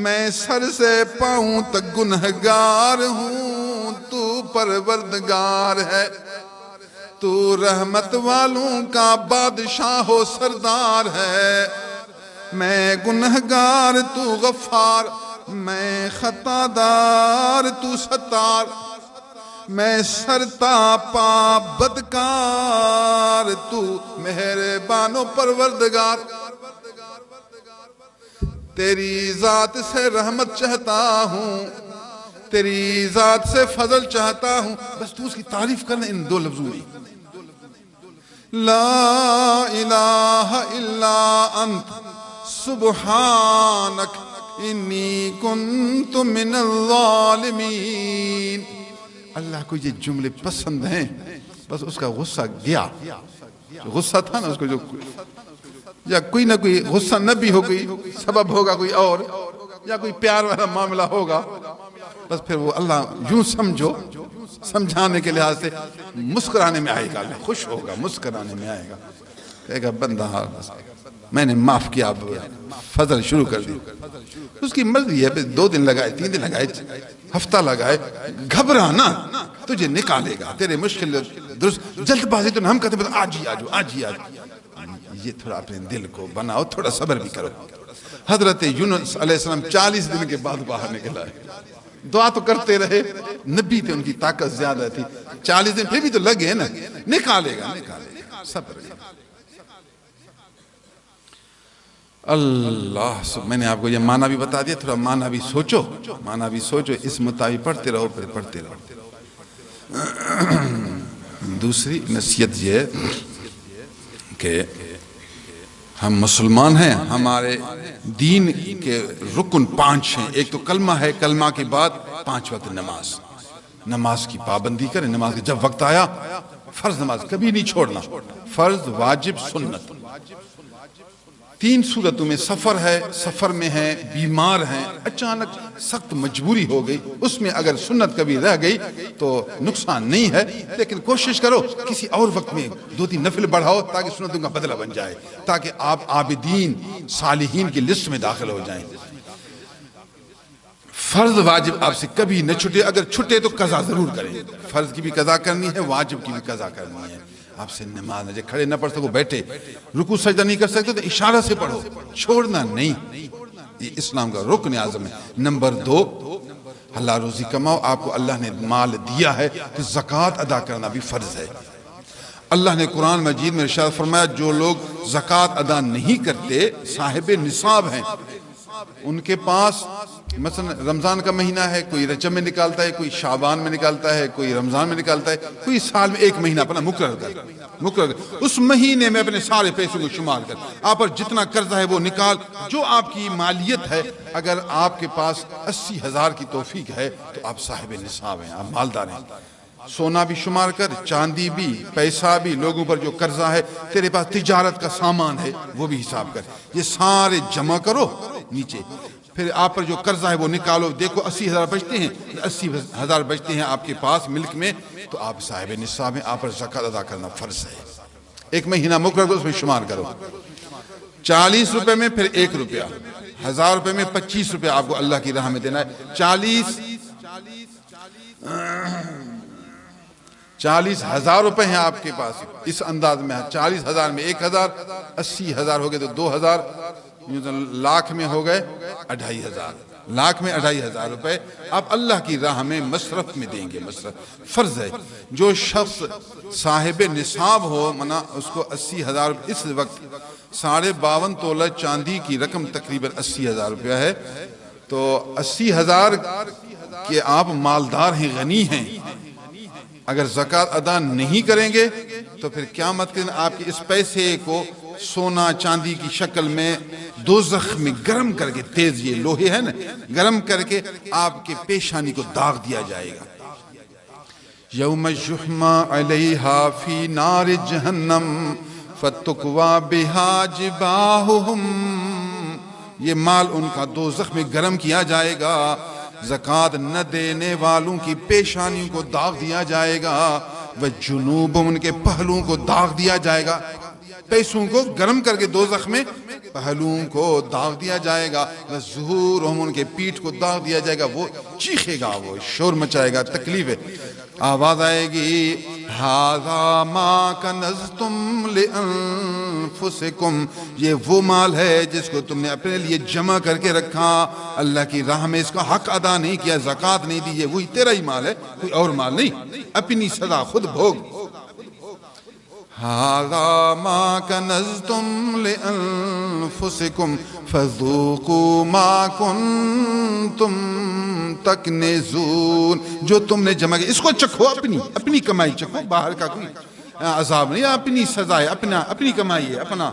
میں سر سے پاؤں تک گنہگار ہوں، تو پروردگار ہے، تو رحمت والوں کا بادشاہ و سردار ہے، میں گنہگار تو غفار، میں خطا دار تو ستار، میں سرتا پا بدکار، تو مہربان و پروردگار، تیری ذات سے رحمت چاہتا ہوں، تیری ذات سے فضل چاہتا ہوں. بس تو اس کی تعریف کرنا ان دو لفظوں میں. لا الہ الا انت سبحانک انی کنت من الظالمین. اللہ کو یہ جملے پسند ہیں، بس اس کا غصہ گیا. جو غصہ تھا نا اس کو، جو یا کوئی نہ کوئی غصہ نہ بھی ہو، کوئی سبب ہوگا کوئی اور، یا کوئی پیار والا معاملہ ہوگا، بس پھر وہ اللہ یوں سمجھو سمجھانے کے لحاظ سے مسکرانے میں آئے گا. اللہ خوش ہوگا، مسکرانے میں آئے گا، کہے گا بندہ میں نے معاف کیا، اب فضل شروع کر دی. اس کی مرضی ہے. 2 دن لگائے، 3 دن لگائے، ہفتہ لگائے، گھبرانا تجھے نکالے گا. تیرے مشکل درست جلد بازی تو ہم کہتے ہیں آج ہی آجو، آج ہی آجو. یہ تھوڑا اپنے دل کو بناؤ، تھوڑا صبر بھی کرو. حضرت یونس علیہ السلام 40 دن کے بعد باہر نکل آئے. دعا تو کرتے رہے، نبی تھے، ان کی طاقت زیادہ تھی. 40 دن پھر بھی تو لگے نا. نکالے گا، نکالے گا، صبر کرو. اللہ میں نے آپ کو یہ معنی بھی بتا دیا، تھوڑا معنی بھی سوچو، معنی بھی سوچو، اس مطابق پڑھتے رہو، پھر پڑھتے رہو. دوسری نصیحت یہ ہے کہ ہم مسلمان ہیں، ہمارے دین کے رکن 5 ہیں. ایک تو کلمہ ہے، کلمہ کے بعد 5 وقت نماز. نماز کی پابندی کریں. نماز کے جب وقت آیا فرض نماز کبھی نہیں چھوڑنا. فرض، واجب، سنت. 3 صورتوں میں سفر ہے، سفر میں ہے، بیمار ہیں، اچانک سخت مجبوری ہو گئی، اس میں اگر سنت کبھی رہ گئی تو نقصان نہیں ہے، لیکن کوشش کرو کسی اور وقت میں 2-3 نفل بڑھاؤ تاکہ سنتوں کا بدلہ بن جائے، تاکہ آپ عابدین صالحین کی لسٹ میں داخل ہو جائیں. فرض واجب آپ سے کبھی نہ چھٹے. اگر چھٹے تو قضا ضرور کریں. فرض کی بھی قضا کرنی ہے، واجب کی بھی قضا کرنی ہے. آپ سے نماز نہ کھڑے نہ پڑھ سکو، بیٹھے رکوع سجدہ نہیں کر سکتے تو اشارہ سے پڑھو، چھوڑنا نہیں. یہ اسلام کا رکن اعظم ہے. نمبر 2، حلال روزی کماؤ. آپ کو اللہ نے مال دیا ہے تو زکوٰۃ ادا کرنا بھی فرض ہے. اللہ نے قرآن مجید میں ارشاد فرمایا جو لوگ زکوٰۃ ادا نہیں کرتے صاحب نصاب ہیں. ان کے پاس مثلا رمضان کا مہینہ ہے، کوئی رجب میں نکالتا ہے، کوئی شعبان میں نکالتا ہے، کوئی رمضان میں نکالتا ہے، کوئی سال میں 1 مہینہ اپنا مقرر کر اس مہینے میں اپنے سارے پیسوں کو شمار کر آپ پر جتنا قرضہ ہے وہ نکال. جو آپ کی مالیت ہے، اگر آپ کے پاس 80,000 کی توفیق ہے تو آپ صاحب نصاب ہیں، آپ مالدار ہیں. سونا بھی شمار کر، چاندی بھی، پیسہ بھی، لوگوں پر جو قرضہ ہے، تیرے پاس تجارت کا سامان ہے وہ بھی حساب کر. یہ سارے جمع کرو نیچے، پھر آپ پر جو قرضہ ہے وہ نکالو. دیکھو 80,000 بچتے ہیں، 80,000 بچتے ہیں آپ کے پاس ملک میں، تو آپ صاحب نصاب ہیں. آپ پر زکوٰۃ ادا کرنا فرض ہے. 1 مہینہ مقرر کرو، اس میں شمار کرو. 40 روپے میں پھر 1 روپیہ، 1000 روپے میں 25 روپے آپ کو اللہ کی راہ میں دینا ہے. 40,000 روپے ہیں آپ کے پاس. اس انداز میں 40,000 میں 1,000، 80,000 ہو گئے تو 2,000، لاکھ میں ہو گئے 2,500. لاکھ میں 2,500 روپے آپ اللہ کی راہ میں مصرف میں دیں گے. مصرف فرض ہے. جو شخص صاحب نصاب ہو، منا اس کو 80,000. اس وقت 52.5 تولہ چاندی کی رقم تقریباً 80,000 روپیہ ہے. تو 80,000 کے آپ مالدار ہیں، غنی ہیں. اگر زکوٰۃ ادا نہیں کریں گے تو پھر قیامت کے دن آپ کے اس پیسے کو سونا چاندی کی شکل میں دوزخ میں گرم کر کے، تیز یہ لوہے ہے نا، گرم کر کے آپ کے پیشانی کو داغ دیا جائے گا. یوم یحمى علیہا فی نار جہنم فتکوی بہا جباہہم. یہ مال ان کا دوزخ میں گرم کیا جائے گا. زکوٰۃ نہ دینے والوں کی پیشانیوں کو داغ دیا جائے گا. وجنوبہم، ان کے پہلوؤں کو داغ دیا جائے گا. پیسوں کو گرم کر کے دوزخ میں پہلوؤں کو داغ دیا جائے گا. ظہورہم، ان کے پیٹھ کو داغ دیا جائے گا. وہ چیخے گا، وہ شور مچائے گا، تکلیف ہے. آواز آئے گی ھذا ما کنزتم لانفسکم، یہ وہ مال ہے جس کو تم نے اپنے لیے جمع کر کے رکھا، اللہ کی راہ میں اس کا حق ادا نہیں کیا، زکوٰۃ نہیں دی، یہ وہی تیرا ہی مال ہے، کوئی اور مال نہیں، اپنی سزا خود بھوگ۔ ھذا ما کنزتم لانفسکم فذوقوا ما کنتم تکنزون، جو تم نے جمع کیا اس کو چکھو، اپنی کمائی چکھو، باہر کا کوئی عذاب نہیں، اپنی سزا ہے، اپنی کمائی ہے، اپنا۔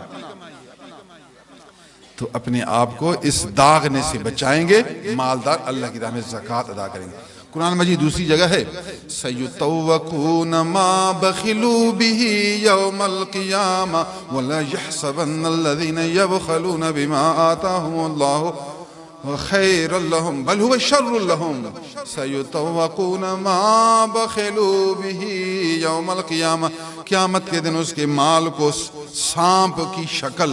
تو اپنے آپ کو اس داغنے سے بچائیں گے، مالدار اللہ کی راہ میں زکوٰۃ ادا کریں گے۔ قرآن مجید دوسری جگہ ہے سَيُطَوَّقُونَ مَا بَخِلُوا بِهِ يَوْمَ الْقِيَامَةِ وَلَا يَحْسَبَنَّ الَّذِينَ يَبْخَلُونَ بِمَا آتَاهُمُ اللَّهُ خَيْرًا لَهُمْ بَلْ هُوَ شَرٌّ لَهُمْ سَيُطَوَّقُونَ مَا بَخِلُوا بِهِ يَوْمَ الْقِيَامَةِ، قیامت کے دن اس کے مال کو سانپ کی شکل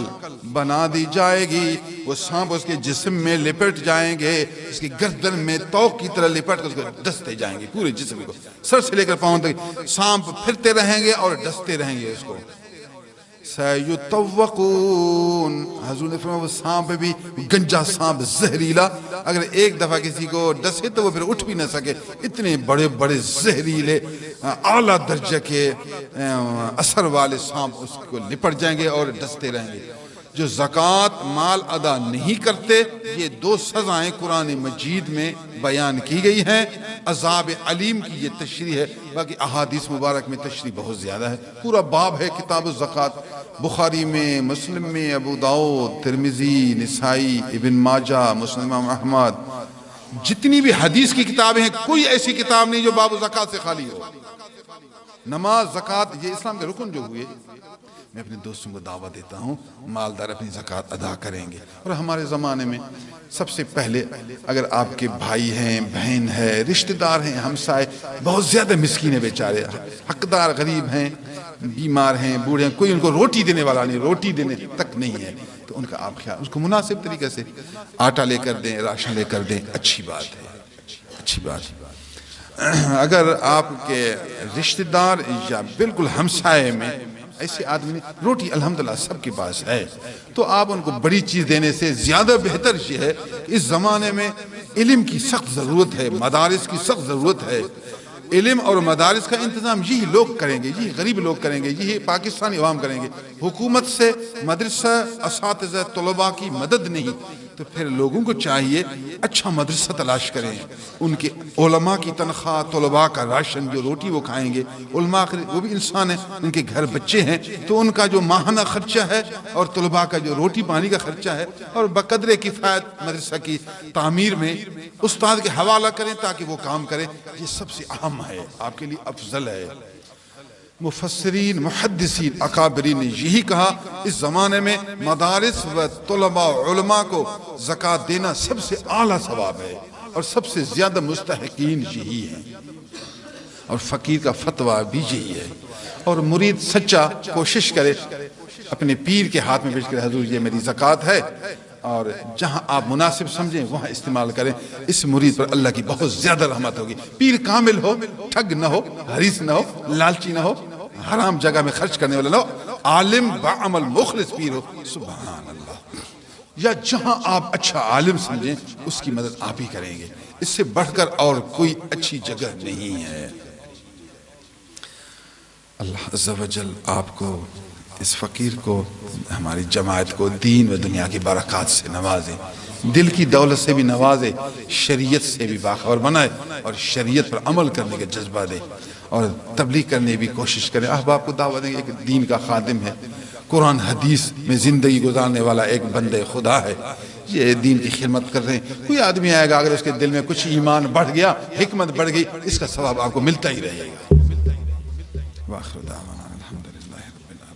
بنا دی جائے گی، وہ سانپ اس کے جسم میں لپٹ جائیں گے، اس کی گردن میں توق کی طرح لپٹ کر اس کو ڈستے جائیں گے، پورے جسم کو سر سے لے کر پاؤں تک سانپ پھرتے رہیں گے اور ڈستے رہیں گے اس کو۔ سَيُطَوَّقُونَ، حضور نے فرمایا وہ سانپ بھی گنجا سانپ زہریلا، اگر ایک دفعہ کسی کو ڈسے تو وہ پھر اٹھ بھی نہ سکے، اتنے بڑے بڑے زہریلے اعلیٰ درجے کے اثر والے سانپ اس کو لپٹ جائیں گے اور ڈستے رہیں گے۔ جو زکوٰۃ مال ادا نہیں کرتے، یہ دو سزائیں قرآن مجید میں بیان کی گئی ہیں، عذاب علیم کی یہ تشریح ہے، باقی احادیث مبارک میں تشریح بہت زیادہ ہے، پورا باب ہے کتاب الزکوٰۃ، بخاری میں، مسلم میں، ابو داؤد، ترمذی، نسائی، ابن ماجہ، مسلم امام احمد، جتنی بھی حدیث کی کتابیں ہیں کوئی ایسی کتاب نہیں جو باب زکوٰۃ سے خالی ہو۔ نماز، زکوٰۃ، یہ اسلام کے رکن جو ہوئے، میں اپنے دوستوں کو دعوت دیتا ہوں مالدار اپنی زکوٰۃ ادا کریں گے۔ اور ہمارے زمانے میں سب سے پہلے اگر آپ کے بھائی ہیں، بہن ہے، رشتہ دار ہیں، ہمسائے بہت زیادہ مسکین ہیں بیچارے، حقدار غریب ہیں، بیمار ہیں، بوڑھے ہیں، کوئی ان کو روٹی دینے والا نہیں، روٹی دینے تک نہیں ہے، تو ان کا آپ خیال، اس کو مناسب طریقے سے آٹا لے کر دیں، راشن لے کر دیں، اچھی بات ہے، اچھی بات ہے۔ اگر آپ کے رشتہ دار یا بالکل ہمسائے میں ایسے آدمی روٹی الحمدللہ سب کے پاس ہے، تو آپ ان کو بڑی چیز دینے سے زیادہ بہتر یہ ہے کہ اس زمانے میں علم کی سخت ضرورت ہے، مدارس کی سخت ضرورت ہے، علم اور مدارس کا انتظام یہی لوگ کریں گے، یہی غریب لوگ کریں گے، یہی پاکستانی عوام کریں گے، حکومت سے مدرسہ، اساتذہ، طلباء کی مدد نہیں، تو پھر لوگوں کو چاہیے اچھا مدرسہ تلاش کریں، ان کے علماء کی تنخواہ، طلباء کا راشن، جو روٹی وہ کھائیں گے، علماء وہ بھی انسان ہیں، ان کے گھر بچے ہیں، تو ان کا جو ماہانہ خرچہ ہے اور طلباء کا جو روٹی پانی کا خرچہ ہے، اور بقدر کفایت مدرسہ کی تعمیر میں استاد کے حوالہ کریں تاکہ وہ کام کریں، یہ سب سے اہم ہے، آپ کے لیے افضل ہے۔ مفسرین، محدثین، اکابرین نے یہی کہا، اس زمانے میں مدارس و طلباء و علماء کو زکوٰۃ دینا سب سے اعلیٰ ثواب ہے اور سب سے زیادہ مستحقین یہی ہیں، اور فقیر کا فتویٰ بھی یہی ہے، اور مرید سچا کوشش کرے اپنے پیر کے ہاتھ میں بیچ کر حضور یہ میری زکوٰۃ ہے، اور جہاں آپ مناسب سمجھیں وہاں استعمال کریں، اس مرید پر اللہ کی بہت زیادہ رحمت ہوگی۔ پیر کامل ہو، ٹھگ نہ ہو، حریص نہ ہو، لالچی نہ ہو، حرام جگہ میں خرچ کرنے والا نہ ہو، عالم بعمل مخلص پیر ہو، سبحان اللہ، یا جہاں آپ اچھا عالم سمجھیں اس کی مدد آپ ہی کریں گے، اس سے بڑھ کر اور کوئی اچھی جگہ نہیں ہے۔ اللہ عز و جل آپ کو، اس فقیر کو، ہماری جماعت کو دین و دنیا کی برکات سے نوازے، دل کی دولت سے بھی نوازے، شریعت سے بھی باخبر بنائے، اور شریعت پر عمل کرنے کا جذبہ دے، اور تبلیغ کرنے کی کوشش کریں۔ احباب کو دعوت دیں، ایک دین کا خادم ہے، قرآن حدیث میں زندگی گزارنے والا ایک بندے خدا ہے، یہ دین کی خدمت کر رہے ہیں۔ کوئی آدمی آئے گا اگر اس کے دل میں کچھ ایمان بڑھ گیا، حکمت بڑھ گئی، اس کا ثواب آپ کو ملتا ہی رہے گا۔ وآخر دعوانا الحمدللہ رب العالمین۔